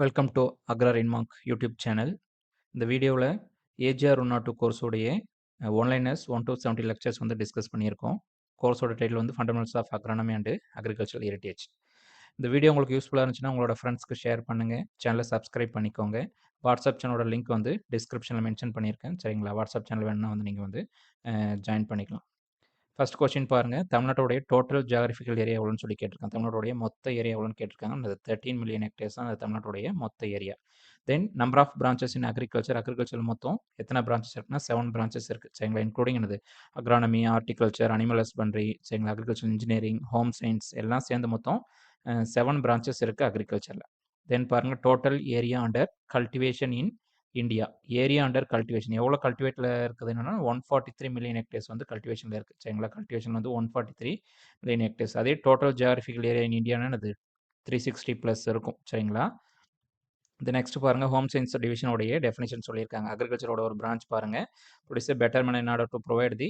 Welcome to அக்ரா இன்மார்க் YouTube channel. இந்த வீடியோவில் ஏஜிஆர் 102 கோர்ஸோடைய ஒன்லைனர்ஸ் 1 to 70 லெக்சர்ஸ் வந்து டிஸ்கஸ் பண்ணியிருக்கோம். கோர்ஸோட டைட்டில் வந்து fundamentals of agronomy and agricultural heritage. இந்த வீடியோ உங்களுக்கு யூஸ்ஃபுல்லாக இருந்துச்சுன்னா உங்களோட ஃப்ரெண்ட்ஸ்க்கு ஷேர் பண்ணுங்கள். சேனலை சப்ஸ்கிரைப் பண்ணிக்கோங்க. வாட்ஸ்அப் சேனலோட லிங்க் வந்து டிஸ்கிரிப்ஷனில் மென்ஷன் பண்ணியிருக்கேன். சரிங்களா? வாட்ஸ்அப் சேனல் வேணும்னா வந்து நீங்கள் வந்து ஜாயின் பண்ணிக்கலாம். ஃபர்ஸ்ட் கொஸ்டின் பாருங்க. தமிழ்நாட்டுடைய டோட்டல் ஜியாகிரபிக்கல் ஏரியா எவ்வளோன்னு சொல்லி கேட்டிருக்காங்க. தமிழ்நாட்டுடைய மொத்த ஏரியா எவ்வளோன்னு கேட்டிருக்காங்க. அது 13 மில்லியன் ஹெக்டேர்ஸ் தான் தமிழ்நாட்டுடைய மொத்த area. Then number of branches in agriculture மொத்தம் எத்தனை பிரான்ச்சஸ் இருக்குன்னா 7 பிரான்ச்சஸ் இருக்கு. சரிங்களா? இன்க்ளூடிங் என்னது அக்ரானமி, ஹார்டிகல்ச்சர், அனிமல் ஹஸ்பண்ட்ரி, சரிங்களா, அக்ரிகல்ச்சர் இன்ஜினியரிங், ஹோம் சயின்ஸ் எல்லாம் சேர்ந்து மொத்தம் 7 பிரான்ச்சஸ் இருக்கு அக்ரிகல்ச்சரில். தென் பாருங்க total area under cultivation in India. Area under cultivation எவ்வளோ கல்டிவேட்டில் இருக்குது என்னன்னா 143 மில்லியன் ஹெக்டேர்ஸ் வந்து கல்டிவேஷனில் இருக்குது. சரிங்களா? கல்டிவேஷன் வந்து 143 மில்லியன் ஹெக்டேர்ஸ். அதே டோட்டல் ஜியாகிரபிக்கல் ஏரியா இன் இந்தியான்னு அது 360 ப்ளஸ் இருக்கும். சரிங்களா? இந்த நெக்ஸ்ட் பாருங்க ஹோம் சயின்ஸ் டிவிஷனோடைய டெஃபினேஷன் சொல்லியிருக்காங்க. அக்ரிகல்ச்சரோட ஒரு பிரான்ச் பாருங்க. Produce better man in order to provide the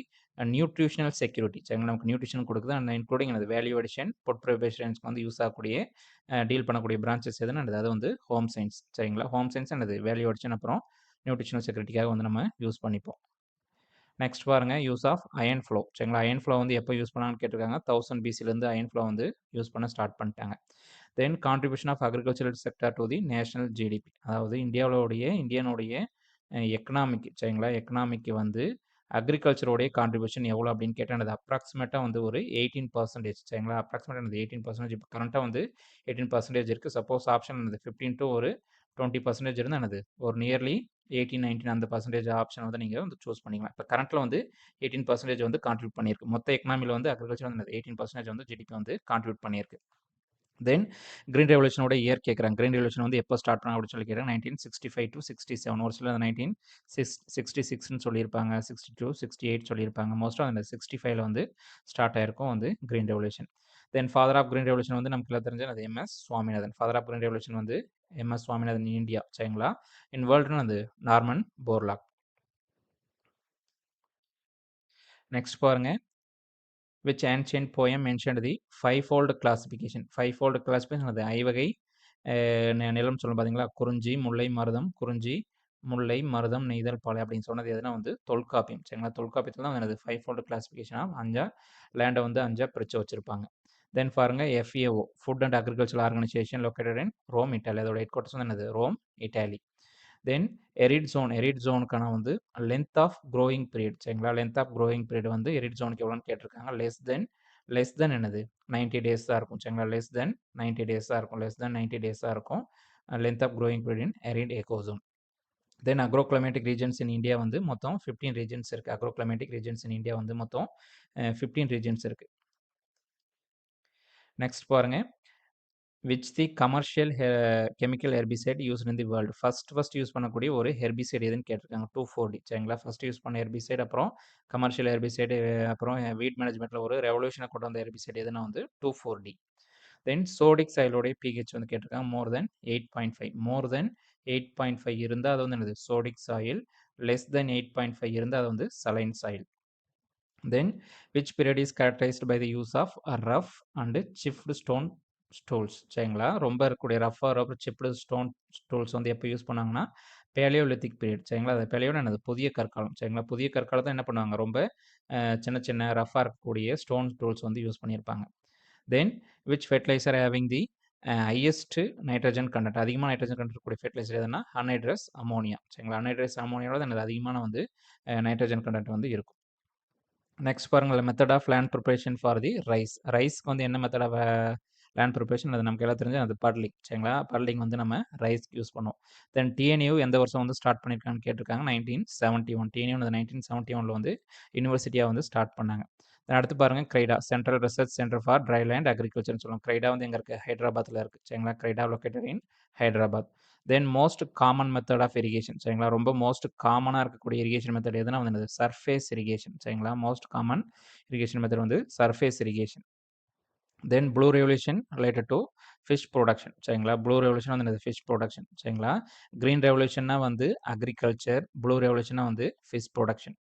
nutritional security. சரிங்களா? நமக்கு நியூட்ரிஷன் கொடுக்குது அண்ட் இன்க்ளூடிங் அந்த வேல்யூ அடிஷன் ஃபுட் ப்ரிப்பரேஷன்ஸ்க்கு வந்து யூஸ் ஆகக்கூடிய டீல் பண்ணக்கூடிய பிரான்ச்சஸ் எதுன்னு அது வந்து ஹோம் சயின்ஸ். சரிங்களா? ஹோம் சயின்ஸ் என்னது வேல்யூ அடிஷன் அப்புறம் நியூட்ரிஷனல் செக்யூரிட்டிக்காக வந்து நம்ம யூஸ் பண்ணிப்போம். நெக்ஸ்ட் பாருங்க யூஸ் ஆஃப் அயன் ஃப்ளோ. சரிங்களா? அயன் ஃப்ளோ வந்து எப்போ யூஸ் பண்ணாங்கன்னு கேட்டிருக்காங்க. 1000 பிசிலேருந்து அயன் ஃப்ளோ வந்து யூஸ் பண்ண ஸ்டார்ட் பண்ணிட்டாங்க. Then contribution of agricultural sector to the national GDP. அதாவது இந்தியனுடைய எக்கனாமிக்கு. சரிங்களா? எக்கனாமிக்கு வந்து அக்ரிகல்ச்சரோடைய கான்ட்ரிபியூஷன் எவ்வளோ அப்படின்னு கேட்டால் அது அப்ராக்சிமேட்டாக வந்து ஒரு 18%. சரிங்களா? அப்ராக்சிமேட்டாக வந்து 18%. இப்போ கரண்ட்டாக வந்து 18% இருக்குது. சப்போஸ் ஆப்ஷன் வந்து 15 to ஒரு 20% இருந்தால் என்னது ஒரு நியர்லி 18-19 அந்த பர்சன்டேஜ் ஆப்ஷன் வந்து நீங்கள் வந்து சூஸ் பண்ணிக்கலாம். இப்போ கரண்ட்டில் வந்து 18% வந்து கான்ட்ரிபியூட் பண்ணியிருக்கு. மொத்த எக்கனாமியில் வந்து அக்ரிகல்ச்சர் வந்து 18% வந்து ஜிடிபி வந்து கான்ட்ரிபியூட் பண்ணியிருக்கு. தென் கிரீன் ரெவல்யூஷனோட இயர் கேட்குறாங்க. கிரீன் ரெவல்யூஷன் வந்து எப்போ ஸ்டார்ட் பண்ணாங்க அப்படின்னு சொல்லி கேட்குறாங்க. 1965 to 67. ஒரு சில 1966ன்னு சொல்லியிருப்பாங்க, 62, 68 சொல்லியிருப்பாங்க. மோஸ்ட்டாக அந்த 65ல வந்து ஸ்டார்ட் ஆயிருக்கும் வந்து green revolution. Then father of green revolution வந்து நமக்கு எல்லாம் தெரிஞ்சது அது MS Swaminathan. Father of green revolution வந்து எம்எஸ் சுவாமிநாதன் இன் இந்தியா. சரிங்களா? இன் வேர்ல்டுன்னு அது நார்மன் போர்லாக். நெக்ஸ்ட் பாருங்க which ancient poem mentioned the fivefold classification. Fivefold classification அது ஐவகை நிலம் சொல்லும் பார்த்தீங்களா? குறிஞ்சி, முல்லை, மருதம், குறிஞ்சி, முல்லை, மருதம், நெய்தல், பாலை அப்படின்னு சொன்னது எதுனா வந்து தொல்காப்பியம். சரிங்களா? தொல்காப்பியத்தில் தான் என்னது 5fold கிளாசிஃபிகேஷன் ஆஃப் லேண்டை வந்து 5 பிரித்து வச்சிருப்பாங்க. தென் பாருங்க FAO food and agriculture organisation located in Rome, Italy. அதோட ஹெட் குவார்ட்டர்ஸ் வந்து என்னது ரோம், இட்டாலி. தென் எரிட் ஜோனுக்கான வந்து லென்த் ஆஃப் க்ரோயிங் பீரியட். சரிங்களா? லென்த் ஆஃப் க்ரோயிங் பீரியட் வந்து எரிட் ஜோனுக்கு எவ்வளோன்னு கேட்டிருக்காங்க. லெஸ் தென் என்னது 90 டேஸ் தான் இருக்கும். சரிங்களா? லெஸ் தென் 90 டேஸ் தான் இருக்கும். Length of growing period in arid ecozone. Then agroclimatic regions in India வந்து மொத்தம் 15 ரீஜன்ஸ் இருக்குது. அக்ரோக்ளைமேட்டிக் ரீஜன்ஸ் இன் இந்தியா வந்து மொத்தம் 15 ரீஜன்ஸ் இருக்குது. நெக்ஸ்ட் பாருங்க which the commercial chemical herbicide use in the world. First use பண்ணக்கூடிய ஒரு ஹெர்பிசைட் எதுன்னு கேட்டிருக்காங்க. 2,4-D. சரிங்களா? ஃபர்ஸ்ட் யூஸ் பண்ண ஹெர்பிசைட் அப்புறம் கமர்ஷியல் ஹெர்பிசைடு அப்புறம் வீட் மேனேஜ்மெண்ட்டில் ஒரு ரெவல்யூஷனை கொண்டு வந்த ஹெர்பிசைட் எதுனா வந்து 2,4-D. தென் சோடிக் சாயிலோடைய பிஹெச் வந்து கேட்டிருக்காங்க. மோர் தென் 8.5 இருந்தால் அது வந்து என்னது சோடிக் சாயில். லெஸ் தென் 8.5 இருந்தால் அது வந்து saline soil. Then which period is characterised by the use of rough and chipped stone stools. சரிங்களா? ரொம்ப இருக்கக்கூடிய ரஃபாக சிப்டு ஸ்டோன் ஸ்டூல்ஸ் வந்து எப்போ யூஸ் பண்ணாங்கன்னா பேலியோலித்திக் பீரியட். சரிங்களா? அது பேலியோட என்னது புதிய கற்காலம். சரிங்களா? புதிய கற்காலத்தை என்ன பண்ணுவாங்க ரொம்ப சின்ன சின்ன ரஃபாக இருக்கக்கூடிய ஸ்டோன் டூல்ஸ் வந்து யூஸ் பண்ணியிருப்பாங்க. Then which fertiliser having the highest nitrogen content. அதிகமாக நைட்ரஜன் கண்டென்ட் இருக்கக்கூடிய ஃபெர்டிலைசர் எதுனா அன்ஹைட்ரஸ் அமோனியா. சரிங்களா? அன்ஹைட்ரஸ் அமோனியாவோட என்னது அதிகமான வந்து நைட்ரஜன் கண்டென்ட் வந்து இருக்கும். நெக்ஸ்ட் பாருங்கள் method of land preparation for the ரைஸ்க்கு வந்து என்ன மெத்தட் ஆஃப் லேண்ட் ப்ரிப்பரேஷன் அது நமக்கு எல்லாம் தெரிஞ்சு அது பர்லிங். சரிங்களா? பர்லிங் வந்து நம்ம ரைஸ்க்கு யூஸ் பண்ணுவோம். தென் டிஎன்யூ எந்த வருஷம் வந்து ஸ்டார்ட் பண்ணியிருக்காங்கன்னு கேட்டிருக்காங்க. 1971. டிஎன்யூ வந்து 1971 வந்து யூனிவர்சிட்டியாக வந்து ஸ்டார்ட் பண்ணாங்க. தென் அடுத்து பாருங்கள் CRIDA central research centre for dry land அக்ரிகல்ச்சர்னு சொல்லுவோம். கிரைடா வந்து எங்கே இருக்குது ஹைதராபாத்தில் இருக்குது. சரிங்களா? CRIDA located in Hyderabad. Then most common method of irrigation. சரிங்களா? ரொம்ப மோஸ்ட் காமனாக இருக்கக்கூடிய இரிகேஷன் மெத்தட் எதுனா வந்து சர்ஃபேஸ் இரிகேஷன். சரிங்களா? மோஸ்ட் காமன் இரிகேஷன் மெத்தட் வந்து surface irrigation. Then blue revolution related to fish production. சரிங்களா? ப்ளூ ரெவல்யூஷன் வந்து ஃபிஷ் ப்ரொடக்ஷன். சரிங்களா? க்ரீன் ரெவல்யூஷன்னா வந்து அக்ரிகல்ச்சர், ப்ளூ ரெவல்யூஷன்னா வந்து fish production.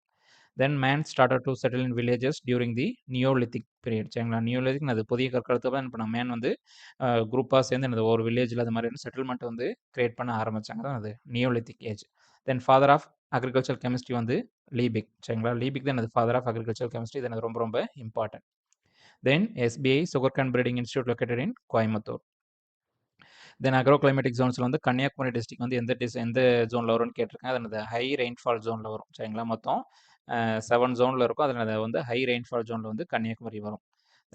Then man started to settle in villages during the neolithic period சரிங்களா. Neolithic அது புதிய கற்காலத்தில் என்ன பண்ண மேன் வந்து குரூப்பாக சேர்ந்து என்னது ஒரு வில்லேஜில் அது மாதிரி செட்டில்மெண்ட் வந்து கிரியேட் பண்ண ஆரம்பிச்சாங்க தான் அது Neolithic age. Then father of agriculture chemistry வந்து லீபிக் சரிங்களா. லீபிக் தான் எனது ஃபாதர் ஆஃப் அக்ரிகல்ச்சர் கெமிஸ்ட்ரி. இது எனக்கு ரொம்ப ரொம்ப important. Then SBI sugarcane breeding institute located in Coimbatore. Then agroclimatic ஜோன்ஸில் வந்து கன்னியாகுமரி டிஸ்ட்ரிக்ட் வந்து எந்த ஜோனில் வரும்னு கேட்டிருக்கேன். அது அந்த ஹை ரெயின்ஃபால் ஜோனில் வரும் சரிங்களா. மொத்தம் 7 ஜோனில் இருக்கும். அதில் அது வந்து ஹை ரெயின்ஃபால் ஜோனில் வந்து கன்னியாகுமரி வரும்.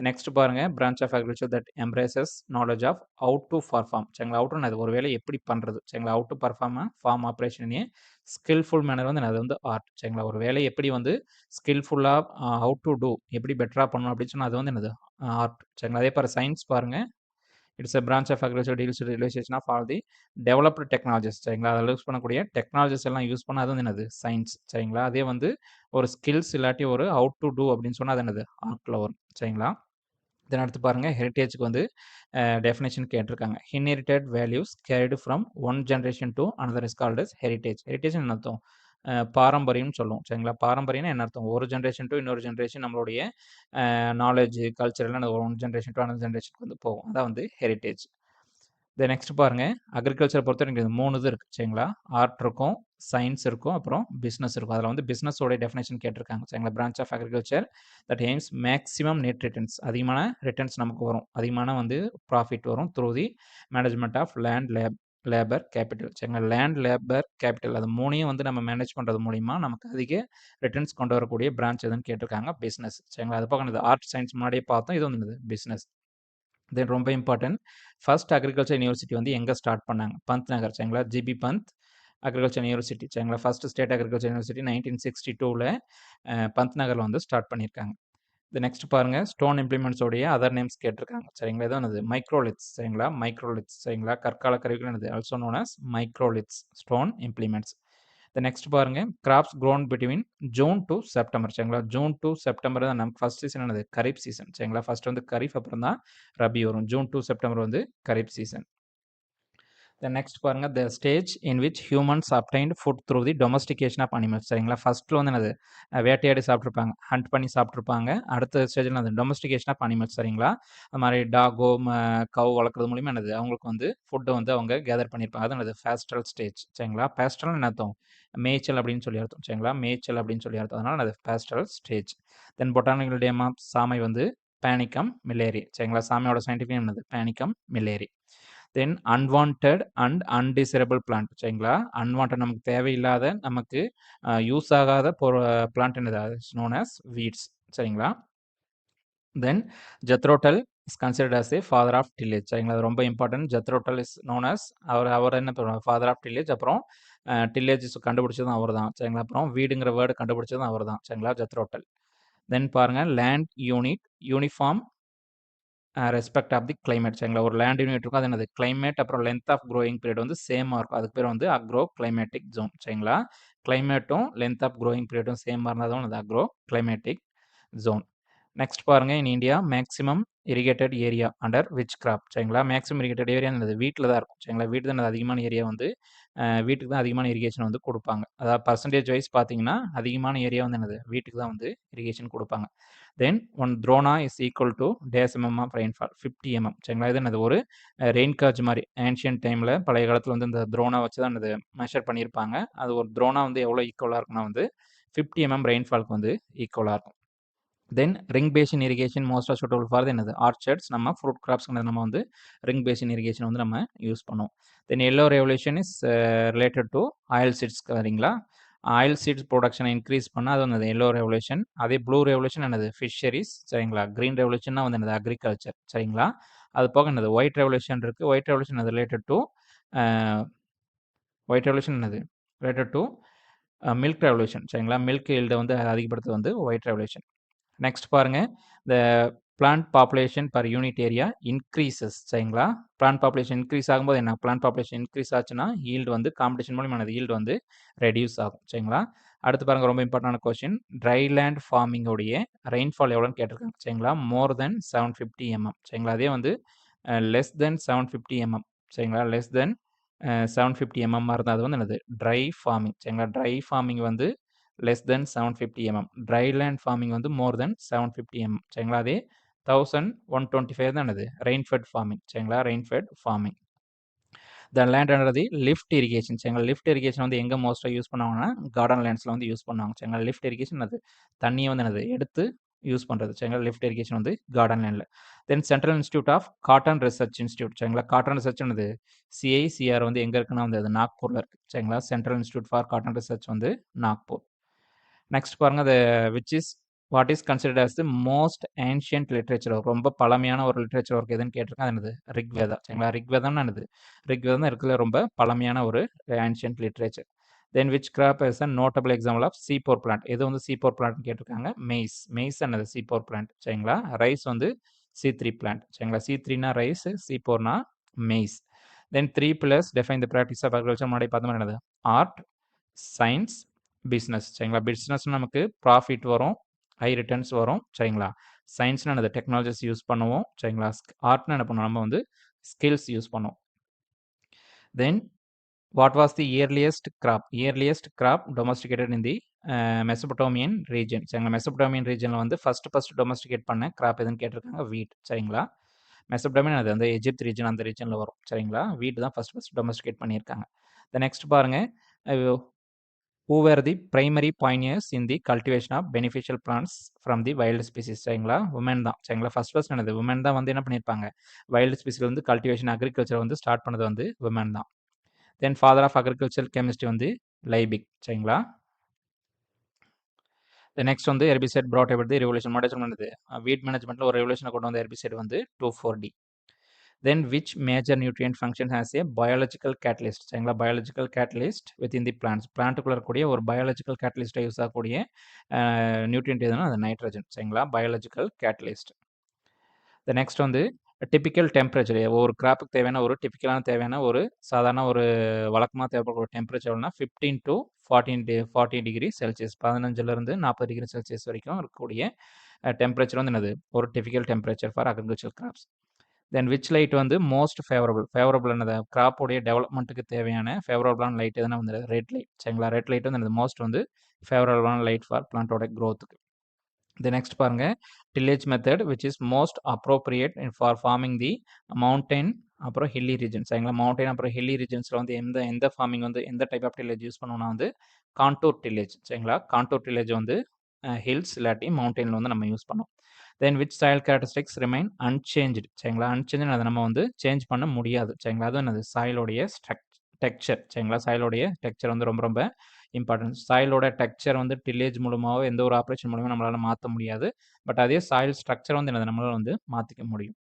நெக்ஸ்ட் பாருங்க branch of agriculture that embraces knowledge of how to perform சரிங்களா. அவுட் அது ஒரு வேலை எப்படி பண்ணுறது சரிங்களா. அவுட் டு பர்ஃபார்ம் ஃபார்ம் ஆப்ரேஷனே ஸ்கில்ஃபுல் மேனர் வந்து அது வந்து ஆர்ட் சரிங்களா. ஒரு வேலையை எப்படி வந்து ஸ்கில்ஃபுல்லாக ஹவு டு டூ எப்படி பெட்டராக பண்ணணும் அப்படின்னு சொன்னால் அது வந்து என்னது ஆர்ட் சரிங்களா. அதே பாரு சயின்ஸ் பாருங்க. It's a branch of agriculture deals with realization of all the developed technologies சரிங்களா. அதில் யூஸ் பண்ணக்கூடிய டெக்னாலஜிஸ் எல்லாம் யூஸ் பண்ணால் அது வந்து என்னது சயின்ஸ் சரிங்களா. அதே வந்து ஒரு ஸ்கில்ஸ் இல்லாட்டி ஒரு ஹவு டு டூ அப்படின்னு சொன்னால் அது என்னது ஆர்ட்டில் வரும் சரிங்களா. தென் அடுத்து பாருங்கள் ஹெரிட்டேஜுக்கு வந்து டெஃபினேஷன் கேட்டிருக்காங்க. Inherited values carried from one generation to another is called as heritage. Heritage என்ன அர்த்தம் பாரம்பரியம்னு சொல்லுவோம் சரிங்களா. பாரம்பரியம்னா என்ன அர்த்தம் ஒரு ஜென்ரேஷன் டு இன்னொரு ஜென்ரேஷன் நம்மளுடைய நாலேஜ் கல்ச்சர் எல்லாம் ஒன் ஜென்ரேஷன் டு அனதர் ஜென்ரேஷனுக்கு வந்து போகும். அதான் வந்து ஹெரிட்டேஜ். தென் நெக்ஸ்ட் பாருங்க அக்ரிகல்ச்சர் பொறுத்த வரைக்கும் 3 இது இருக்குது சரிங்களா. ஆர்ட் இருக்கும், சயின்ஸ் இருக்கும், அப்புறம் பிஸ்னஸ் இருக்கும். அதில் வந்து பிஸ்னஸோட டெஃபினேஷன் கேட்டிருக்காங்க சரிங்களா. Branch of agriculture that aims maximum net returns அதிகமான ரிட்டர்ன்ஸ் நமக்கு வரும், அதிகமான வந்து ப்ராஃபிட் வரும் through the management of land labour capital சரிங்களா. லேண்ட் லேபர் கேபிட்டல் அது மூணையும் வந்து நம்ம மேனேஜ் பண்ணுறது மூலிமா நமக்கு அதிக ரிட்டர்ன்ஸ் கொண்டு வரக்கூடிய பிரான்ச் எதுன்னு கேட்டிருக்காங்க பிஸ்னஸ் சரிங்களா. அது பக்கம் ஆர்ட் சயின்ஸ் முன்னாடியே பார்த்தோம், இது வந்து பிஸ்னஸ். தென் ரொம்ப இம்பார்ட்டன்ட் ஃபர்ஸ்ட் அக்ரிகல்ச்சர் யூனிவர்சிட்டி வந்து எங்கே ஸ்டார்ட் பண்ணாங்க பந்த் நகர் சரிங்களா. ஜிபி பந்த் அக்ரிகல்ச்சர் யூனிவர்சிட்டி சரிங்களா. First state agriculture university 1962 Pant நகரில் வந்து ஸ்டார்ட் பண்ணியிருக்காங்க. இது நெக்ஸ்ட் பாருங்க ஸ்டோன் இம்ப்ளிமெண்ட்ஸோடைய அதர் நேம்ஸ் கேட்டிருக்காங்க சரிங்களா. இது வந்து மைக்ரோலித்ஸ் சரிங்களா. மைக்ரோலித்ஸ் சரிங்களா. கற்கால கருவிகள் என்னது also known as microliths stone implements. Next பாருங்க crops grown between June to September சரிங்களா. ஜூன் டு செப்டம்பர் தான் நமக்கு ஃபர்ஸ்ட் சீசன் என்னது கரீப் சீசன் சரிங்களா. ஃபர்ஸ்ட் வந்து கரீப் அப்புறம் தான் ரபி வரும். ஜூன் டு செப்டம்பர் வந்து கரீப் சீசன். நெக்ஸ்ட் பாருங்க the stage in which humans obtained food through the domestication of animals சரிங்களா. ஃபர்ஸ்ட்ல வந்து என்னது வேட்டையாடி சாப்பிட்ருப்பாங்க, ஹண்ட் பண்ணி சாப்பிட்ருப்பாங்க. அடுத்த ஸ்டேஜில் அது டொமஸ்டிகேஷன் ஆஃப் அனிமல்ஸ் சரிங்களா. அது மாதிரி டாகோ கவ் வளர்க்குறது மூலிமா என்னது அவங்களுக்கு வந்து ஃபுட்டை வந்து அவங்க கேதர் பண்ணியிருப்பாங்க. அது என்னது பேஸ்ட்ரல் ஸ்டேஜ் சரிங்களா. பேஸ்ட்ரல் என்ன அர்த்தம் மேய்ச்சல் அப்படின்னு சொல்லி அர்த்தம் சரிங்களா. மேய்ச்சல் அப்படின்னு சொல்லி அர்த்தம், அதனால அது pastoral stage. Then botanical name of samai வந்து பேனிக்கம் மில்லேரி சரிங்களா. சாமையோட சயின்டிஃபிக் நேம் என்னது Panicum miliare. Then unwanted and undesirable plant சரிங்களா. அன்வான்ட் நமக்கு தேவையில்லாத நமக்கு யூஸ் ஆகாத பிளான்ட் என்னது நோன் ஆஸ் வீட்ஸ் சரிங்களா. Then Jethro Tull is considered as a father of tillage சரிங்களா. அது ரொம்ப important. Jethro Tull is known as அவர் என்ன பண்ணுவாங்க ஃபாதர் ஆஃப் டில்லேஜ். அப்புறம் டில்லேஜ் கண்டுபிடிச்சதும் அவர் தான் சரிங்களா. அப்புறம் வீடுங்கிற வேர்டு கண்டுபிடிச்சதும் அவர் தான் சரிங்களா ஜெத்ரோட்டல். தென் பாருங்க land uniform respect of the climate சரிங்களா. ஒரு லேண்ட் யூனிட் இருக்கும், அது என்னது கிளைமேட் அப்புறம் லென்த் ஆஃப் க்ரோயிங் பீரியட் வந்து சேமாக இருக்கும். அதுக்கு பேர் வந்து அக்ரோ கிளைமேட்டிக் ஜோன் சரிங்களா. கிளைமேட்டும் லென்த் ஆஃப் க்ரோயிங் பீரியடும் சேமாக இருந்தால் தான் அது அக்ரோ கிளைமேட்டிக் ஜோன். நெக்ஸ்ட் பாருங்க in India maximum irrigated area under which crop சரிங்களா. மேக்ஸிமம் இரிகேட்டட் ஏரியா என்னது வீட்டில் தான் இருக்கும் சரிங்களா. வீட்டு தான் அதிகமான ஏரியா வந்து வீட்டுக்கு தான் அதிகமான இரிகேஷன் வந்து கொடுப்பாங்க. அதாவது பர்சன்டேஜ் வைஸ் பார்த்தீங்கன்னா அதிகமான ஏரியா வந்து என்னது வீட்டுக்கு தான் வந்து இரிகேஷன் கொடுப்பாங்க. தென் ஒன் த்ரோனா is equal to days mm of rainfall 50 mm சரிங்களா. இது என்னது ஒரு ரெயின் கார்ஜ் மாதிரி ஏன்ஷியன்ட் டைமில் பழைய காலத்தில் வந்து இந்த த்ரோனா வச்சு தான் என்னது மெஷர் பண்ணியிருப்பாங்க. அது ஒரு த்ரோனா வந்து எவ்வளோ ஈக்குவலாக இருக்குன்னா வந்து 50 mm ரெயின்ஃபால்க்கு வந்து ஈக்குவலாக இருக்கும். Then ring basin irrigation most of suitable for என்னது ஆர்ச்சர்ட்ஸ் நம்ம ஃப்ரூட் கிராப்ஸ் நம்ம வந்து ரிங் பேசின் இரிகேஷன் வந்து நம்ம யூஸ் பண்ணுவோம். Then yellow revolution is related to oil seeds சரிங்களா. ஆயில் சீட்ஸ் ப்ரொடக்ஷனை இன்க்ரீஸ் பண்ணால் அது வந்து எல்லோ ரெவல்யூஷன். அதே ப்ளூ ரெவல்யூஷன் என்னது ஃபிஷரிஸ் சரிங்களா. க்ரீன் ரெவல்யூஷன்னா வந்து என்னது அக்ரிகல்ச்சர் சரிங்களா. அது போக என்னது ஒயிட் ரெவல்யூஷன் இருக்குது. ஒயிட் ரெவல்யூஷன் அது ரிலேட்டட் டு ஒயிட் ரெவல்யூஷன் என்னது ரிலேட்டட் டு மில்க் ரெவல்யூஷன் சரிங்களா. மில்க் ஈல்டை வந்து அதிகப்படுத்துறது வந்து ஒயிட் ரெவல்யூஷன். நெக்ஸ்ட் பாருங்க the plant population per unit area increases சரிங்களா. பிளான்ட் பாப்புலேஷன் இன்க்ரீஸ் ஆகும்போது என்ன பிளான்ட் பாப்புலேஷன் இன்க்ரீஸ் ஆச்சுன்னா ஈல்டு வந்து காம்படிஷன் மூலியமான ஈல்டு வந்து ரெடியூஸ் ஆகும் சரிங்களா. அடுத்து பாருங்க ரொம்ப இம்பார்ட்டன்டான கொஸ்டின் ட்ரைலேண்ட் ஃபார்மிங்கோடைய ரெயின்ஃபால் எவ்வளோன்னு கேட்டிருக்காங்க சரிங்களா. மோர் தென் 750 mm சரிங்களா. அதே வந்து லெஸ் தென் 750 mm சரிங்களா. லெஸ் தென் 750 mm இருந்தால் அது வந்து என்னது ட்ரை ஃபார்மிங் சரிங்களா. ட்ரை ஃபார்மிங் வந்து less than 750 mm. Dry land farming வந்து மோர் தென் 750 mm. சரிங்களா? அதே 1125 தான் என்னது ரெயின்ஃபெட் ஃபார்மிங். சரிங்களா? Rainfed farming. The land under the lift irrigation. சரிங்களா? லிஃப்ட் இரிகேஷன் வந்து எங்கே மோஸ்ட்டாக யூஸ் பண்ணுவாங்கன்னா கார்டன் லேண்ட்ஸில் வந்து யூஸ் பண்ணுவாங்க. சரிங்களா? லிஃப்ட் இரிகேஷன் அது தண்ணியை வந்து என்னது எடுத்து யூஸ் பண்ணுறது. சரிங்களா? லிஃப்ட் இரிகேஷன் வந்து கார்டன் லேண்டில். Then central institute of cotton research institute. சரிங்களா? காட்டன் ரிசர்ச் என்னது சிஐசிஆர் வந்து எங்கே இருக்குன்னா வந்து அது நாக்பூரில் இருக்குது. சரிங்களா? Central institute for cotton research வந்து நாக்பூர். நெக்ஸ்ட் பாருங்க which is what is considered as the most ancient literature. ரொம்ப பழமையான ஒரு லிட்ரேச்சர் ஒர்க் எதுன்னு கேட்டிருக்கேன். அது என்னது ரிக்வேதா. சரிங்களா? ரிக்வேதம்னா என்னது ரிக்வேதம் இருக்கிறதுல ரொம்ப பழமையான ஒரு ancient literature. Then which crop is a notable example of C4 plant. எது வந்து C4 பிளான்ட்னு கேட்டிருக்காங்க. மெய்ஸ். மெய்ஸ் என்னது C4 பிளான்ட். சரிங்களா? ரைஸ் வந்து C3 பிளான்ட். சரிங்களா? C3னா ரைஸ், C4னா maize. Then 3 pillars define the practice of agriculture. முன்னாடி பார்த்த மாதிரி என்னது ஆர்ட், சயின்ஸ், பிஸ்னஸ். சரிங்களா? பிஸ்னஸ் நமக்கு ப்ராஃபிட் வரும், ஹை ரிட்டர்ன்ஸ் வரும். சரிங்களா? சயின்ஸ்னா என்னது டெக்னாலஜிஸ் யூஸ் பண்ணுவோம். சரிங்களா? ஆர்ட்னா என்ன பண்ணுவோம் நம்ம வந்து ஸ்கில்ஸ் யூஸ் பண்ணுவோம். Then what was the earliest crop domesticated in the Mesopotamian region. சரிங்களா? மெசபடோமியன் ரீஜனில் வந்து ஃபர்ஸ்ட் டொமஸ்டிகேட் பண்ண கிராப் எதுன்னு கேட்டிருக்காங்க. வீட். சரிங்களா? மெசபடோமியன் அது அந்த எஜிப்த் ரீஜன் அந்த ரீஜனில் வரும். சரிங்களா? வீட் தான் ஃபர்ஸ்ட் டொமஸ்டிகேட் பண்ணியிருக்காங்க. நெக்ஸ்ட் பாருங்க who were the primary pioneers in the cultivation of beneficial plants from the wild species. சரிங்களா? உமன் தான். சரிங்களா? ஃபர்ஸ்ட் என்னது உமன் தான் வந்து என்ன பண்ணியிருப்பாங்க வைல்டு ஸ்பீசியில் வந்து கல்டிவேஷன் அக்ரிகல்ச்சர் வந்து ஸ்டார்ட் பண்ணது வந்து உமன் தான். Then father of agriculture chemistry வந்து லைபிக். சரிங்களா? நெக்ஸ்ட் வந்து herbicide brought about the revolution. மாடேஷன் பண்ணது வீட் மேனேஜ்மெண்ட்டில் ஒரு ரெவல்யூஷனை கொண்டு வந்த ஹெர்பிசைட் வந்து 2,4-D. Then which major nutrient function has a biological catalyst. சரிங்களா? biological catalyst within the plants. பிளான்ட்டுக்குள்ள இருக்கக்கூடிய ஒரு biological catalyst யூஸ் ஆகக்கூடிய நியூட்ரியன்ட் எதுனா அது நைட்ரஜன். சரிங்களா? biological catalyst. the next வந்து டிபிக்கல் டெம்பரேச்சர். ஒரு கிராப்புக்கு தேவையான ஒரு தேவையான ஒரு சாதாரண ஒரு வழக்கமாக தேவைப்படக்கூடிய டெம்பரேச்சர் எவ்வளோனா 15 to 40 டிகிரி செல்சியஸ். 15லேருந்து 40 டிகிரி செல்சியஸ் வரைக்கும் இருக்கக்கூடிய டெம்பரேச்சர் வந்து என்னது ஒரு typical temperature for agriculture crops. Then which light வந்து மோஸ்ட் ஃபேவரபிள் என்னது கிராப்போடைய டெவலப்மெண்ட்டுக்கு தேவையான ஃபேவரபிளான லைட் எதுனா வந்து ரெட் லைட். சரிங்களா? ரெட் லைட் வந்து என்னது மோஸ்ட் வந்து ஃபேவரபிளான லைட் ஃபார் பிளான்ட்டோட க்ரோத்துக்கு. தி நெக்ஸ்ட் பாருங்க tillage method which is most appropriate for farming the mountain அப்புறம் ஹில்லி ரீஜன். சரிங்களா? மவுண்டைன் அப்புறம் ஹில்லி ரீஜன்ஸில் வந்து எந்த ஃபார்மிங் வந்து எந்த டைப் ஆஃப் டில்லேஜ் யூஸ் பண்ணுவோம்னா வந்து கான்டூர் டில்லேஜ். சரிங்களா? கான்டூர் டில்லேஜ் வந்து ஹில்ஸ் இல்லாட்டி மவுண்டெயினில் வந்து நம்ம யூஸ் பண்ணோம். Then which soil characteristics remain unchanged. சரிங்களா? அன்சேஞ்சு அதை நம்ம வந்து சேஞ்ச் பண்ண முடியாது. சரிங்களா? அது என்னது சாயிலோடைய டெக்ஸ்சர். சரிங்களா? சாயிலோடைய டெக்ஸ்சர் வந்து ரொம்ப ரொம்ப இம்பார்ட்டன்ட். சாயிலோட டெக்ஸ்சர் வந்து டில்லேஜ் மூலமாகவோ எந்த ஒரு ஆப்ரேஷன் மூலமாக நம்மளால் மாற்ற முடியாது. பட் அதே சாயில் ஸ்ட்ரக்சர் வந்து என்னது நம்மளால் வந்து மாற்றிக்க முடியும்.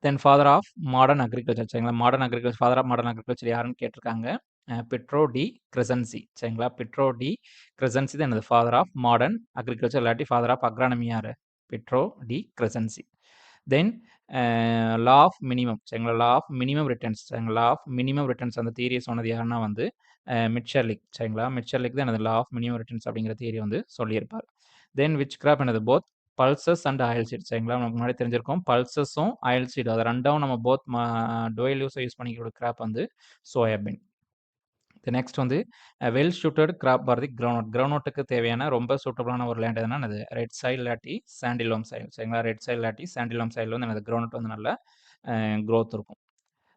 Then father of modern agriculture. சரிங்களா? ஃபாதர் ஆஃப் மாடர்ன் அக்ரிகல்ச்சர் யாருன்னு கேட்டிருக்காங்க. Pietro de Crescenzi. சரிங்களா? பிட்ரோ டி கிரெசன்சி தான் என்னது ஃபாதர் ஆஃப் மாடர்ன் அக்ரிகல்ச்சர் இல்லாட்டி ஃபாதர் ஆஃப் அக்ரானமி யார் Pietro de Crescenzi. Then law of minimum. சரிங்களா? Law of minimum returns. சரிங்களா? லா ஆஃப் மினிமம் ரிட்டர்ன்ஸ் அந்த தியரியை சொன்னது யாருன்னா வந்து மிட்ஷர்லிக். சரிங்களா? மிட்ஷர்லிக் தான் எனது லா ஆஃப் மினிமம் ரிட்டர்ன்ஸ் அப்படிங்கிற தியரி வந்து சொல்லியிருப்பார். தென் விச் கிராப் என்னது both pulses and oil seat. சரிங்களா? நமக்கு முன்னாடி தெரிஞ்சிருக்கும் பல்சஸும் ஆயில் சீட் அது ரெண்டும் நம்ம போத் டோயல் யூஸ் பண்ணிக்கிற கிராப் வந்து சோயாபீன். நெக்ஸ்ட் வந்து well suited crop for the கிரவுண்ட்நட்டுக்கு தேவையான ரொம்ப சூட்டபிளான ஒரு லேண்ட் எதுனா அது ரெட் சாயில் இல்லாட்டி சாண்டிலோம் சாயில். சரிங்களா? ரெட் சாயில் இல்லாட்டி சாண்டிலோம் சாயில் வந்து எனது கிரவுண்ட்நட் வந்து நல்ல க்ரோத் இருக்கும்.